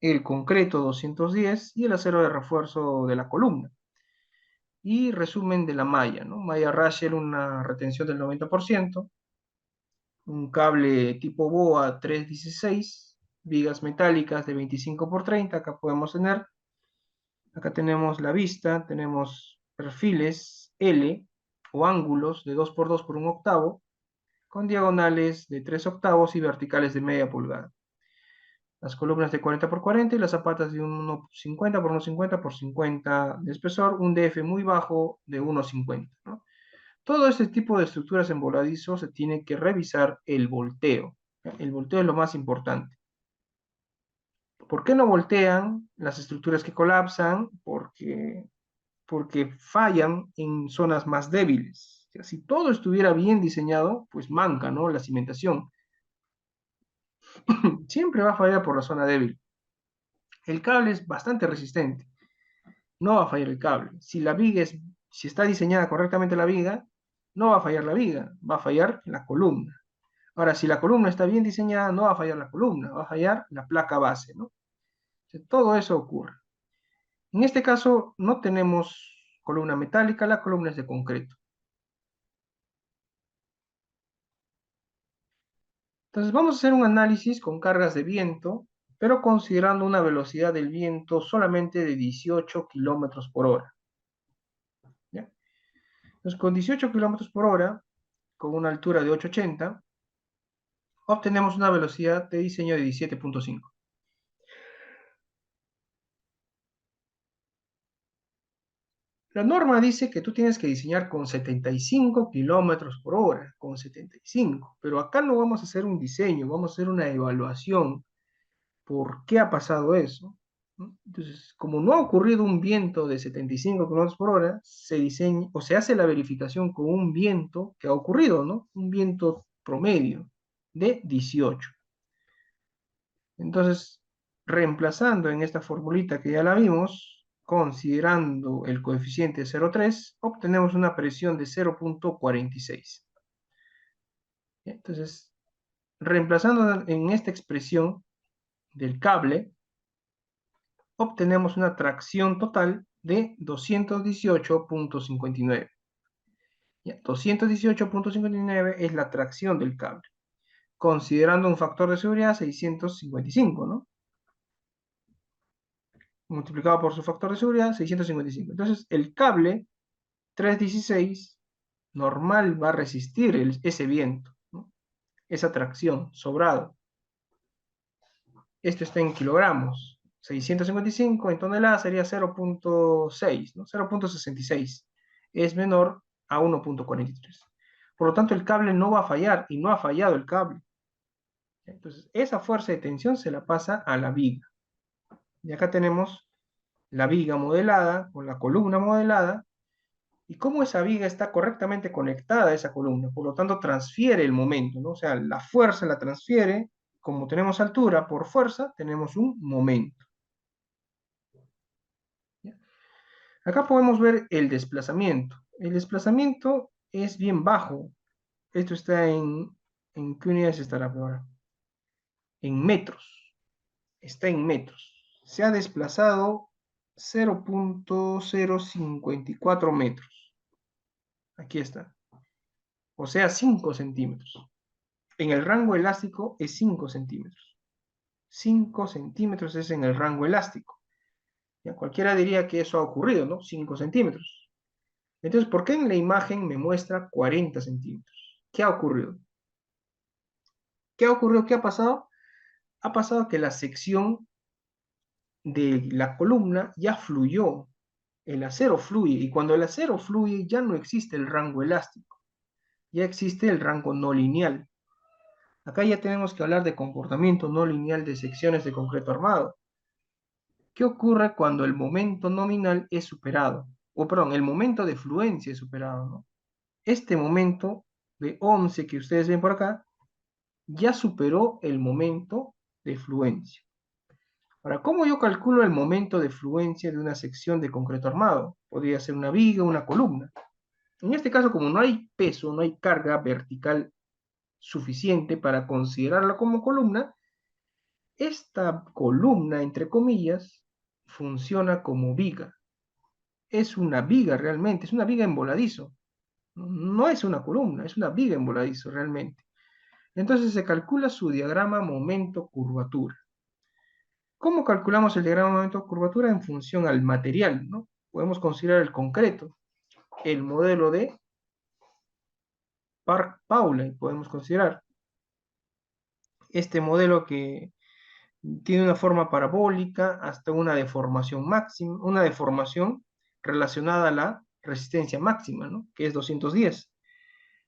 el concreto 210 y el acero de refuerzo de la columna. Y resumen de la malla, ¿no? Malla Russell, una retención del 90%, un cable tipo BOA 316, vigas metálicas de 25 por 30, acá tenemos la vista, tenemos perfiles L o ángulos de 2 por 2 por 1 octavo, con diagonales de 3 octavos y verticales de media pulgada. Las columnas de 40 por 40 y las zapatas de 1,50 por 1,50 por 50 de espesor, un DF muy bajo de 1,50, ¿no? Todo este tipo de estructuras en voladizo se tiene que revisar el volteo. El volteo es lo más importante. ¿Por qué no voltean las estructuras que colapsan? Porque fallan en zonas más débiles. O sea, si todo estuviera bien diseñado, pues manca, ¿no? La cimentación. Siempre va a fallar por la zona débil. El cable es bastante resistente. No va a fallar el cable. Si está diseñada correctamente la viga, no va a fallar la viga, va a fallar la columna. Ahora, si la columna está bien diseñada, no va a fallar la columna, va a fallar la placa base, ¿no? Todo eso ocurre. En este caso, no tenemos columna metálica, la columna es de concreto. Entonces, vamos a hacer un análisis con cargas de viento, pero considerando una velocidad del viento solamente de 18 kilómetros por hora. ¿Ya? Entonces, con 18 kilómetros por hora, con una altura de 880, obtenemos una velocidad de diseño de 17.5. La norma dice que tú tienes que diseñar con 75 kilómetros por hora, con 75, pero acá no vamos a hacer un diseño, vamos a hacer una evaluación. ¿Por qué ha pasado eso? ¿No? Entonces, como no ha ocurrido un viento de 75 kilómetros por hora, se diseña o se hace la verificación con un viento que ha ocurrido, ¿no? Un viento promedio de 18. Entonces, reemplazando en esta formulita que ya la vimos, considerando el coeficiente 0,3, obtenemos una presión de 0,46. Entonces, reemplazando en esta expresión del cable, obtenemos una tracción total de 218.59. 218.59 es la tracción del cable, considerando un factor de seguridad 655, ¿no? Multiplicado por su factor de seguridad, 655. Entonces, el cable 316 normal va a resistir ese viento, ¿no? Esa tracción, sobrado. Esto está en kilogramos. 655 en toneladas sería 0,6, ¿no? 0,66. Es menor a 1,43. Por lo tanto, el cable no va a fallar y no ha fallado el cable. Entonces, esa fuerza de tensión se la pasa a la viga. Y acá tenemos la viga modelada o la columna modelada y cómo esa viga está correctamente conectada a esa columna. Por lo tanto, transfiere el momento, ¿no? O sea, la fuerza la transfiere. Como tenemos altura por fuerza, tenemos un momento. ¿Ya? Acá podemos ver el desplazamiento. El desplazamiento es bien bajo. Esto está ¿en qué unidades estará ahora? En metros. Está en metros. Se ha desplazado 0,054 metros. Aquí está. O sea, 5 centímetros. En el rango elástico es 5 centímetros. 5 centímetros es en el rango elástico. Ya cualquiera diría que eso ha ocurrido, ¿no? 5 centímetros. Entonces, ¿por qué en la imagen me muestra 40 centímetros? ¿Qué ha ocurrido? ¿Qué ha ocurrido? ¿Qué ha pasado? Ha pasado que la sección de la columna ya fluyó, el acero fluye, y cuando el acero fluye ya no existe el rango elástico, ya existe el rango no lineal. Acá ya tenemos que hablar de comportamiento no lineal de secciones de concreto armado. ¿Qué ocurre cuando el momento nominal es superado? O perdón, el momento de fluencia es superado, ¿no? Este momento de 11 que ustedes ven por acá ya superó el momento de fluencia. Ahora, ¿cómo yo calculo el momento de fluencia de una sección de concreto armado? Podría ser una viga o una columna. En este caso, como no hay peso, no hay carga vertical suficiente para considerarla como columna, esta columna, entre comillas, funciona como viga. Es una viga realmente, es una viga en voladizo. No es una columna, es una viga en voladizo realmente. Entonces se calcula su diagrama momento-curvatura. ¿Cómo calculamos el diagrama momento-curvatura? En función al material, ¿no? Podemos considerar el concreto, el modelo de Park-Pauley, podemos considerar este modelo que tiene una forma parabólica hasta una deformación máxima, una deformación relacionada a la resistencia máxima, ¿no? Que es 210,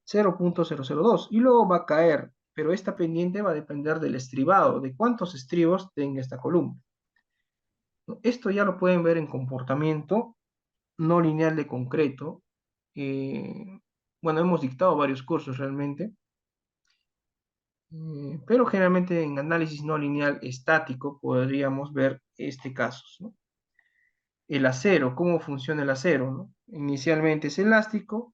0.002, y luego va a caer, pero esta pendiente va a depender del estribado, de cuántos estribos tenga esta columna. Esto ya lo pueden ver en comportamiento no lineal de concreto. Eh, bueno, hemos dictado varios cursos realmente, pero generalmente en análisis no lineal estático podríamos ver este caso, ¿no? El acero, cómo funciona el acero, ¿no? Inicialmente es elástico,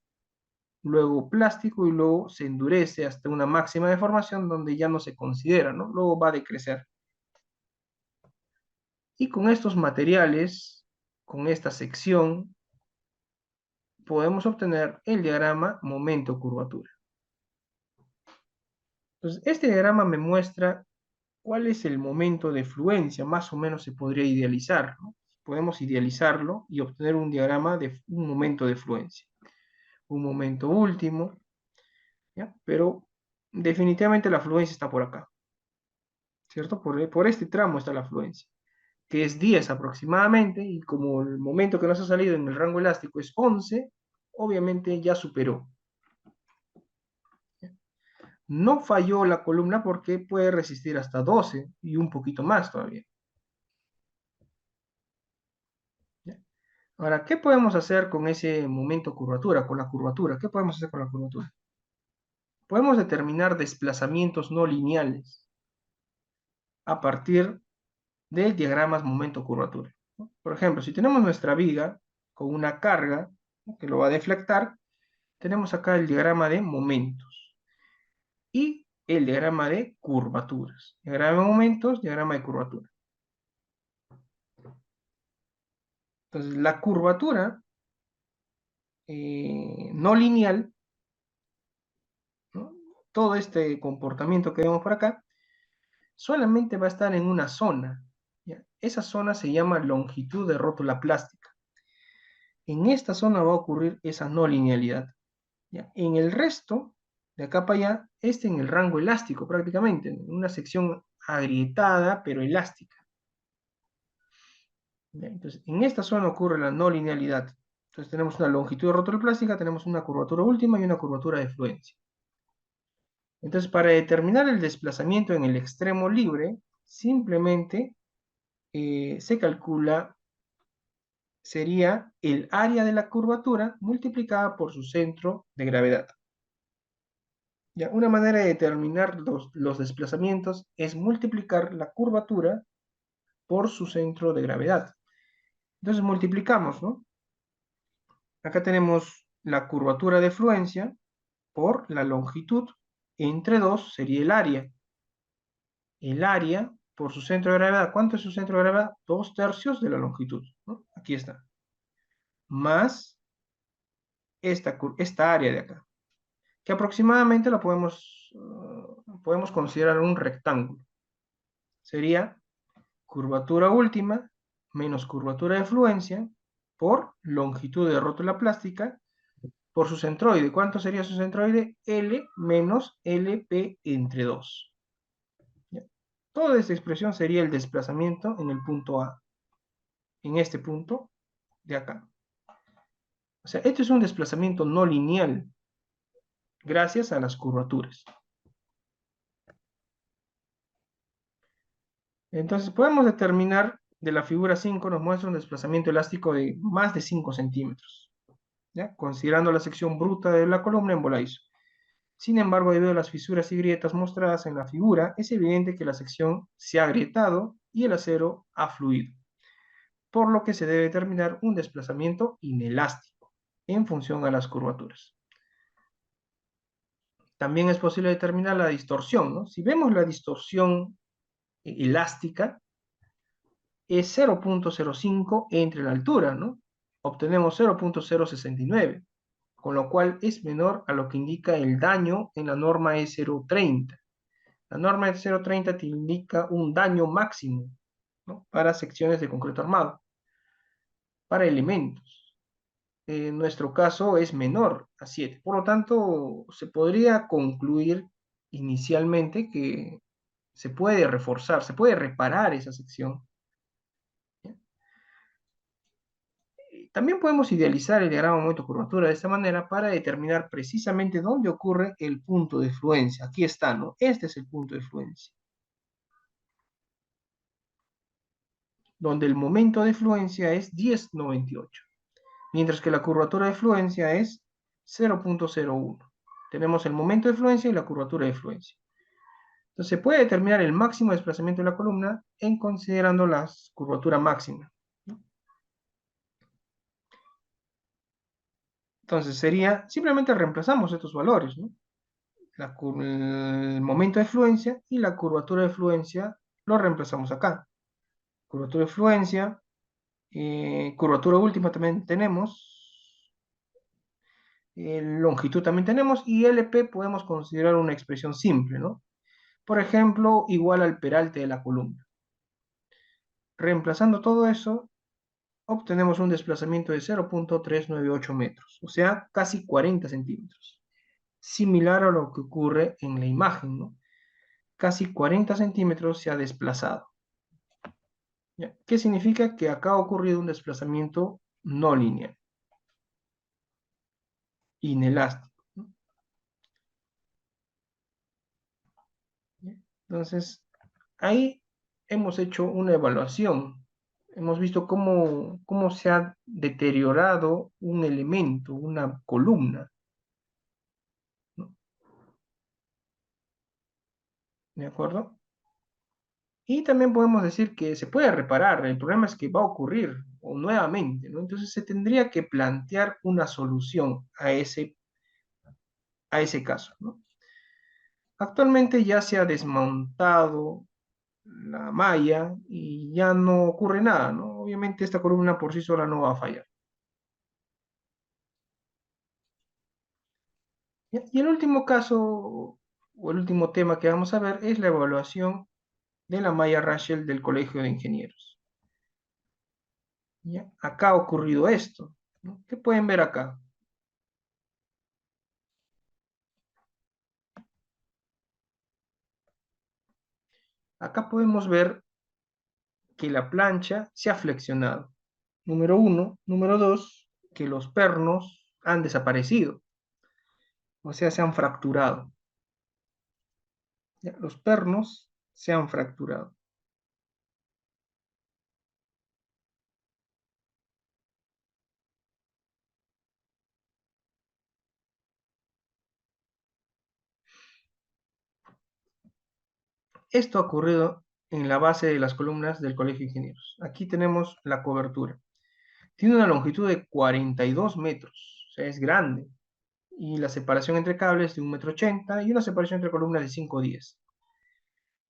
luego plástico y luego se endurece hasta una máxima deformación donde ya no se considera, ¿no? Luego va a decrecer. Y con estos materiales, con esta sección, podemos obtener el diagrama momento-curvatura. Entonces, este diagrama me muestra cuál es el momento de fluencia, más o menos se podría idealizar, ¿no? Podemos idealizarlo y obtener un diagrama de un momento de fluencia, un momento último, ¿ya? Pero definitivamente la fluencia está por acá, ¿cierto? Por este tramo está la fluencia, que es 10 aproximadamente, y como el momento que nos ha salido en el rango elástico es 11, obviamente ya superó. No falló la columna porque puede resistir hasta 12 y un poquito más todavía. ¿Ya? Ahora, ¿qué podemos hacer con ese momento curvatura, con la curvatura? ¿Qué podemos hacer con la curvatura? Podemos determinar desplazamientos no lineales a partir de diagramas momento-curvatura, ¿no? Por ejemplo, si tenemos nuestra viga con una carga, ¿no?, que lo va a deflectar, tenemos acá el diagrama de momentos y el diagrama de curvaturas. Diagrama de momentos, diagrama de curvatura. Entonces, la curvatura no lineal, ¿no?, todo este comportamiento que vemos por acá, solamente va a estar en una zona, ¿ya? Esa zona se llama longitud de rótula plástica. En esta zona va a ocurrir esa no linealidad, ¿ya? En el resto, de acá para allá, en el rango elástico prácticamente, en una sección agrietada pero elástica, ¿ya? Entonces, en esta zona ocurre la no linealidad. Entonces tenemos una longitud de rótula plástica, tenemos una curvatura última y una curvatura de fluencia. Entonces, para determinar el desplazamiento en el extremo libre, simplemente se calcula, sería el área de la curvatura multiplicada por su centro de gravedad. Ya, una manera de determinar los desplazamientos es multiplicar la curvatura por su centro de gravedad. Entonces multiplicamos, ¿no? Acá tenemos la curvatura de fluencia por la longitud entre 2 sería el área. El área por su centro de gravedad. ¿Cuánto es su centro de gravedad? 2/3 de la longitud, ¿no? Aquí está. Más esta área de acá, que aproximadamente lo podemos considerar un rectángulo. Sería curvatura última menos curvatura de fluencia por longitud de rótula plástica por su centroide. ¿Cuánto sería su centroide? L menos LP entre 2. Toda esta expresión sería el desplazamiento en el punto A, en este punto de acá. O sea, esto es un desplazamiento no lineal, gracias a las curvaturas. Entonces, podemos determinar de la figura 5, nos muestra un desplazamiento elástico de más de 5 centímetros, ¿ya? Considerando la sección bruta de la columna en voladizo. Sin embargo, debido a las fisuras y grietas mostradas en la figura, es evidente que la sección se ha agrietado y el acero ha fluido, por lo que se debe determinar un desplazamiento inelástico en función a las curvaturas. También es posible determinar la distorsión, ¿no? Si vemos la distorsión elástica, es 0,05 entre la altura, ¿no? Obtenemos 0,069, con lo cual es menor a lo que indica el daño en la norma E030. La norma E030 te indica un daño máximo, ¿no? Para secciones de concreto armado, para elementos. En nuestro caso es menor a 7. Por lo tanto, se podría concluir inicialmente que se puede reforzar, se puede reparar esa sección. También podemos idealizar el diagrama momento-curvatura de esta manera para determinar precisamente dónde ocurre el punto de fluencia. Aquí está, ¿no? Este es el punto de fluencia, donde el momento de fluencia es 10,98, mientras que la curvatura de fluencia es 0,01. Tenemos el momento de fluencia y la curvatura de fluencia. Entonces se puede determinar el máximo desplazamiento de la columna en considerando la curvatura máxima, ¿no? Entonces sería, simplemente reemplazamos estos valores, ¿no? El momento de fluencia y la curvatura de fluencia lo reemplazamos acá. Curvatura de fluencia, curvatura última también tenemos, longitud también tenemos, y LP podemos considerar una expresión simple, ¿no? Por ejemplo, igual al peralte de la columna. Reemplazando todo eso, obtenemos un desplazamiento de 0,398 metros, o sea, casi 40 centímetros. Similar a lo que ocurre en la imagen, ¿no? Casi 40 centímetros se ha desplazado. ¿Ya? ¿Qué significa? Que acá ha ocurrido un desplazamiento no lineal, inelástico, ¿no? ¿Ya? Entonces, ahí hemos hecho una evaluación. Hemos visto cómo se ha deteriorado un elemento, una columna, ¿no? ¿De acuerdo? Y también podemos decir que se puede reparar, el problema es que va a ocurrir o nuevamente, ¿no? Entonces se tendría que plantear una solución a ese caso, ¿no? Actualmente ya se ha desmontado la malla y ya no ocurre nada, ¿no? Obviamente esta columna por sí sola no va a fallar. Y el último caso, o el último tema que vamos a ver es la evaluación de la malla Rachel del Colegio de Ingenieros. ¿Ya? Acá ha ocurrido esto, ¿no? ¿Qué pueden ver acá? Acá podemos ver que la plancha se ha flexionado. Número uno. Número dos, que los pernos han desaparecido, o sea, se han fracturado. ¿Ya? Los pernos se han fracturado. Esto ha ocurrido en la base de las columnas del Colegio de Ingenieros. Aquí tenemos la cobertura. Tiene una longitud de 42 metros, o sea, es grande. Y la separación entre cables de 1,80 m y una separación entre columnas de 5,10.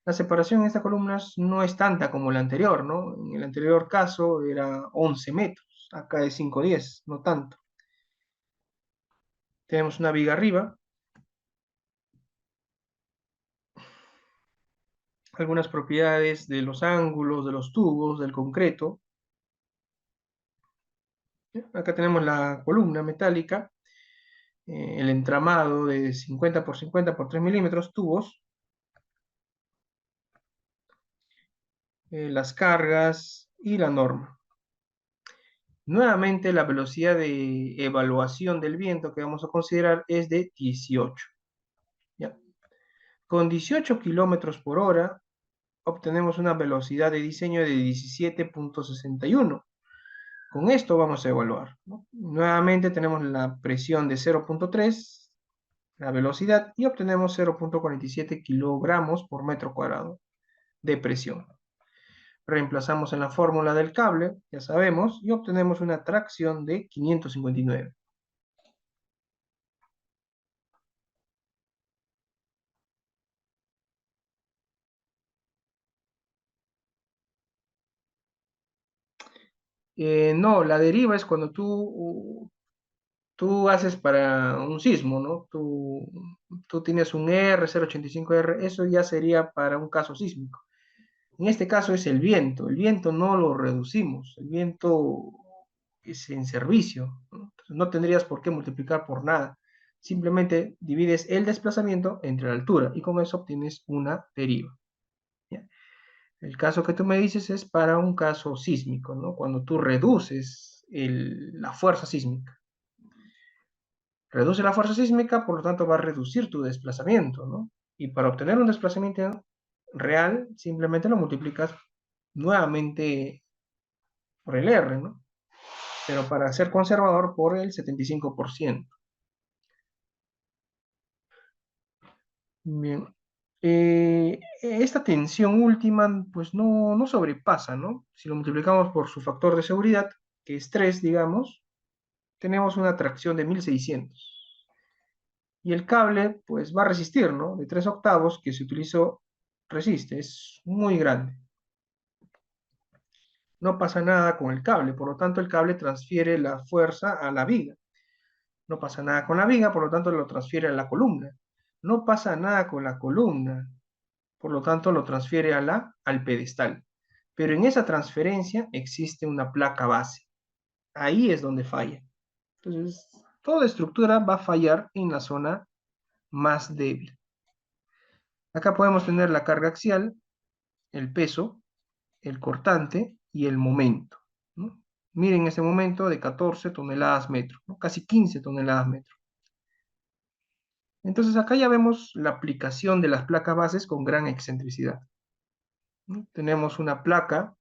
La separación en estas columnas no es tanta como la anterior, ¿no? En el anterior caso era 11 metros, acá es 5,10, no tanto. Tenemos una viga arriba, algunas propiedades de los ángulos, de los tubos, del concreto. Acá tenemos la columna metálica, el entramado de 50 por 50 por 3 milímetros, tubos. las cargas y la norma. Nuevamente, la velocidad de evaluación del viento que vamos a considerar es de 18. ¿Ya? Con 18 kilómetros por hora obtenemos una velocidad de diseño de 17,61. Con esto vamos a evaluar, ¿no? Nuevamente tenemos la presión de 0,3, la velocidad, y obtenemos 0,47 kilogramos por metro cuadrado de presión. Reemplazamos en la fórmula del cable, ya sabemos, y obtenemos una tracción de 559. No, la deriva es cuando tú haces para un sismo, ¿no? Tú tienes un R, 0,85R, eso ya sería para un caso sísmico. En este caso es el viento no lo reducimos, el viento es en servicio, ¿no? Entonces, no tendrías por qué multiplicar por nada, simplemente divides el desplazamiento entre la altura y con eso obtienes una deriva. ¿Ya? El caso que tú me dices es para un caso sísmico, ¿no? Cuando tú reduces la fuerza sísmica. Reduce la fuerza sísmica, por lo tanto va a reducir tu desplazamiento, ¿no? Y para obtener un desplazamiento real, simplemente lo multiplicas nuevamente por el R, ¿no? Pero para ser conservador, por el 75%. Bien. Esta tensión última, pues no sobrepasa, ¿no? Si lo multiplicamos por su factor de seguridad, que es 3, digamos, tenemos una tracción de 1600. Y el cable, pues va a resistir, ¿no? De 3 octavos que se utilizó, resiste, es muy grande. No pasa nada con el cable, por lo tanto el cable transfiere la fuerza a la viga. No pasa nada con la viga, por lo tanto lo transfiere a la columna. No pasa nada con la columna, por lo tanto lo transfiere al pedestal. Pero en esa transferencia existe una placa base. Ahí es donde falla. Entonces, toda estructura va a fallar en la zona más débil. Acá podemos tener la carga axial, el peso, el cortante y el momento, ¿no? Miren ese momento de 14 toneladas metro, ¿no? Casi 15 toneladas metro. Entonces acá ya vemos la aplicación de las placas bases con gran excentricidad, ¿no? Tenemos una placa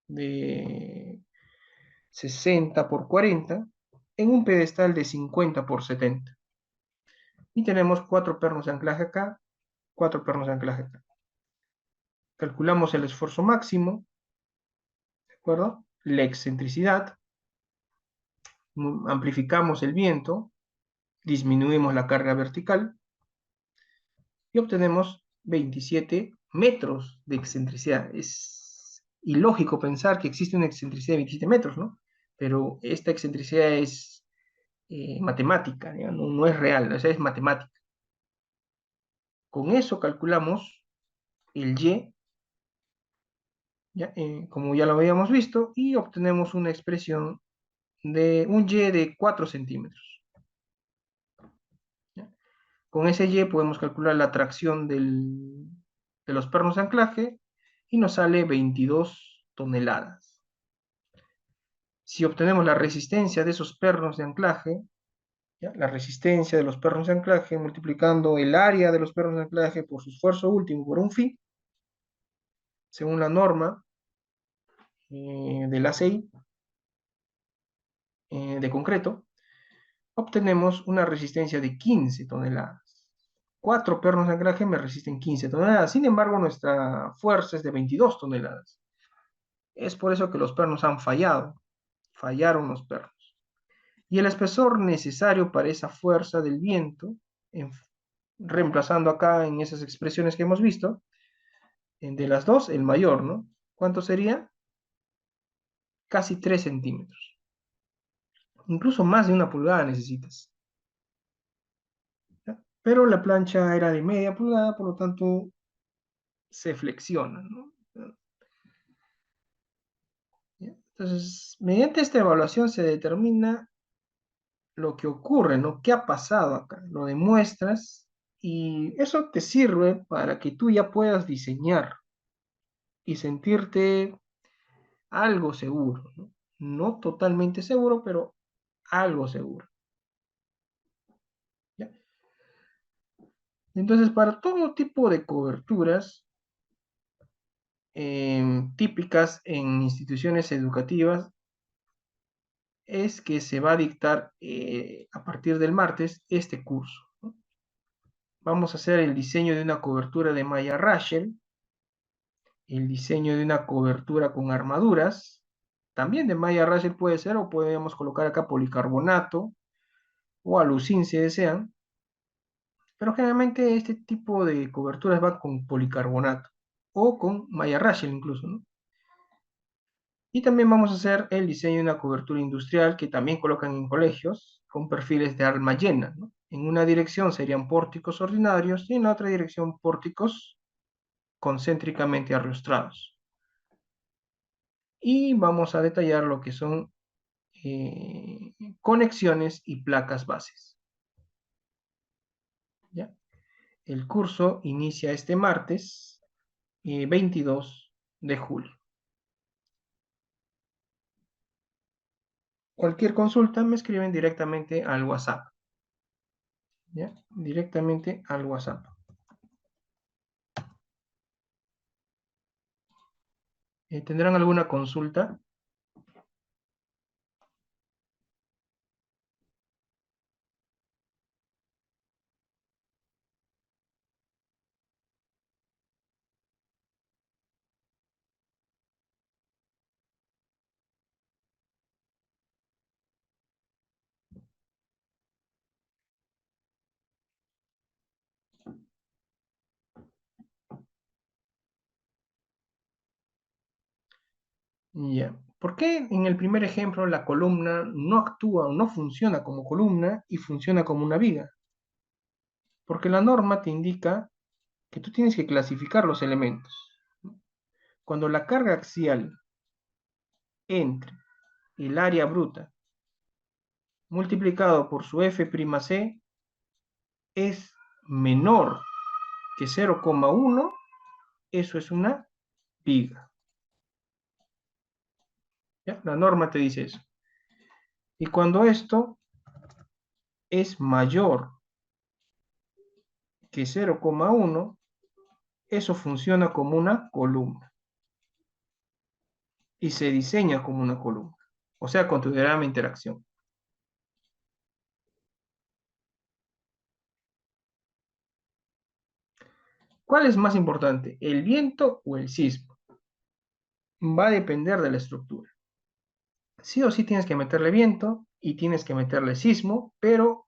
de 60 por 40 en un pedestal de 50 por 70. Y tenemos 4 pernos de anclaje acá, 4 pernos de anclaje acá. Calculamos el esfuerzo máximo, ¿de acuerdo? La excentricidad, amplificamos el viento, disminuimos la carga vertical y obtenemos 27 metros de excentricidad. Es ilógico pensar que existe una excentricidad de 27 metros, ¿no? Pero esta excentricidad es matemática, no es real, o sea, es matemática. Con eso calculamos el Y, ¿ya? Como ya lo habíamos visto, y obtenemos una expresión de un Y de 4 centímetros. ¿Ya? Con ese Y podemos calcular la tracción de los pernos de anclaje y nos sale 22 toneladas. Si obtenemos la resistencia de esos pernos de anclaje, ¿ya? La resistencia de los pernos de anclaje multiplicando el área de los pernos de anclaje por su esfuerzo último por un phi, según la norma de la ACI de concreto, obtenemos una resistencia de 15 toneladas. 4 pernos de anclaje me resisten 15 toneladas. Sin embargo, nuestra fuerza es de 22 toneladas. Es por eso que los pernos han fallado. Fallaron los pernos. Y el espesor necesario para esa fuerza del viento, reemplazando acá en esas expresiones que hemos visto, de las dos, el mayor, ¿no? ¿Cuánto sería? Casi 3 centímetros. Incluso más de 1 pulgada necesitas. ¿Ya? Pero la plancha era de media pulgada, por lo tanto se flexiona, ¿no? ¿Ya? Entonces, mediante esta evaluación se determina lo que ocurre, ¿no? ¿Qué ha pasado acá? Lo demuestras y eso te sirve para que tú ya puedas diseñar. y sentirte algo seguro, ¿no? No totalmente seguro, pero algo seguro. ¿Ya? Entonces, para todo tipo de coberturas típicas en instituciones educativas, es que se va a dictar a partir del martes este curso, ¿no? Vamos a hacer el diseño de una cobertura de malla Rachel, el diseño de una cobertura con armaduras, también de malla Rachel puede ser, o podemos colocar acá policarbonato o alucin si desean, pero generalmente este tipo de coberturas va con policarbonato o con malla Rachel incluso, ¿no? Y también vamos a hacer el diseño de una cobertura industrial que también colocan en colegios con perfiles de alma llena, ¿no? En una dirección serían pórticos ordinarios y en la otra dirección pórticos concéntricamente arrostrados. Y vamos a detallar lo que son conexiones y placas bases. ¿Ya? El curso inicia este martes 22 de julio. Cualquier consulta me escriben directamente al WhatsApp. ¿Ya? Directamente al WhatsApp. ¿Tendrán alguna consulta? Ya. ¿Por qué en el primer ejemplo la columna no actúa o no funciona como columna y funciona como una viga? Porque la norma te indica que tú tienes que clasificar los elementos. Cuando la carga axial entre el área bruta multiplicado por su F'C es menor que 0,1, eso es una viga. ¿Ya? La norma te dice eso. Y cuando esto es mayor que 0,1, eso funciona como una columna y se diseña como una columna, o sea, con tu diagrama de interacción. ¿Cuál es más importante, el viento o el sismo? Va a depender de la estructura. Sí o sí tienes que meterle viento y tienes que meterle sismo, pero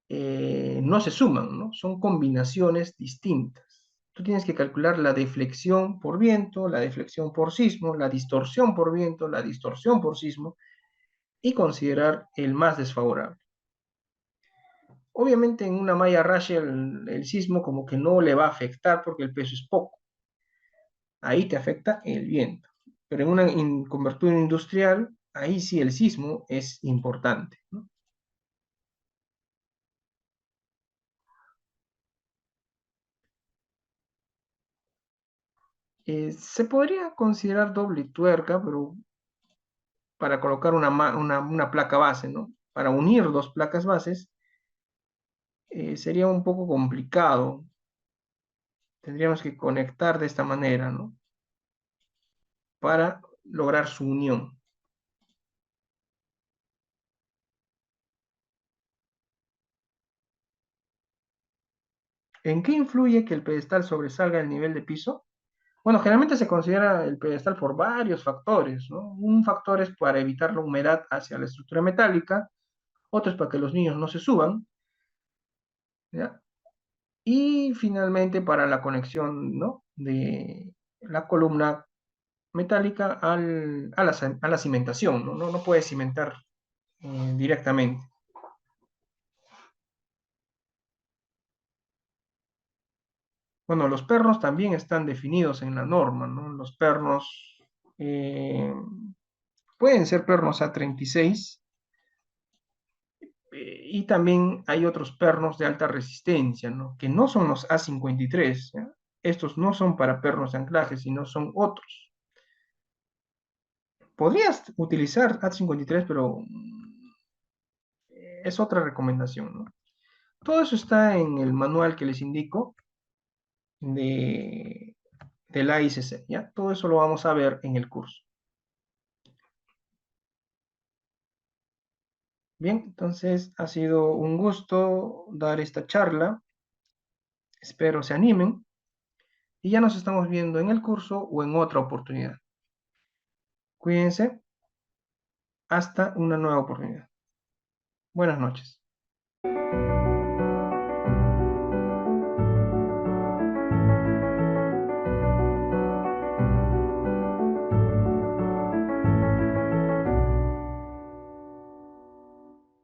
no se suman, ¿no? Son combinaciones distintas. Tú tienes que calcular la deflexión por viento, la deflexión por sismo, la distorsión por viento, la distorsión por sismo y considerar el más desfavorable. Obviamente en una malla racha el sismo como que no le va a afectar porque el peso es poco. Ahí te afecta el viento. Pero en una cobertura industrial, ahí sí el sismo es importante, ¿no? Se podría considerar doble tuerca, pero para colocar una placa base, ¿no? Para unir dos placas bases sería un poco complicado. Tendríamos que conectar de esta manera, ¿no? Para lograr su unión. ¿En qué influye que el pedestal sobresalga el nivel de piso? Bueno, generalmente se considera el pedestal por varios factores, ¿no? Un factor es para evitar la humedad hacia la estructura metálica, otro es para que los niños no se suban, ¿ya? Y finalmente para la conexión, ¿no? De la columna metálica a la cimentación, ¿no? No puede cimentar directamente. Bueno, los pernos también están definidos en la norma, ¿no? Los pernos eh, pueden ser pernos A36 y también hay otros pernos de alta resistencia, ¿no? Que no son los A53, ¿ya? estos no son para pernos de anclaje, sino son otros. Podrías utilizar AT53, pero es otra recomendación, ¿no? Todo eso está en el manual que les indico de, del AICC, ¿ya? Todo eso lo vamos a ver en el curso. Bien, entonces ha sido un gusto dar esta charla. Espero se animen y ya nos estamos viendo en el curso o en otra oportunidad. Cuídense, hasta una nueva oportunidad. Buenas noches.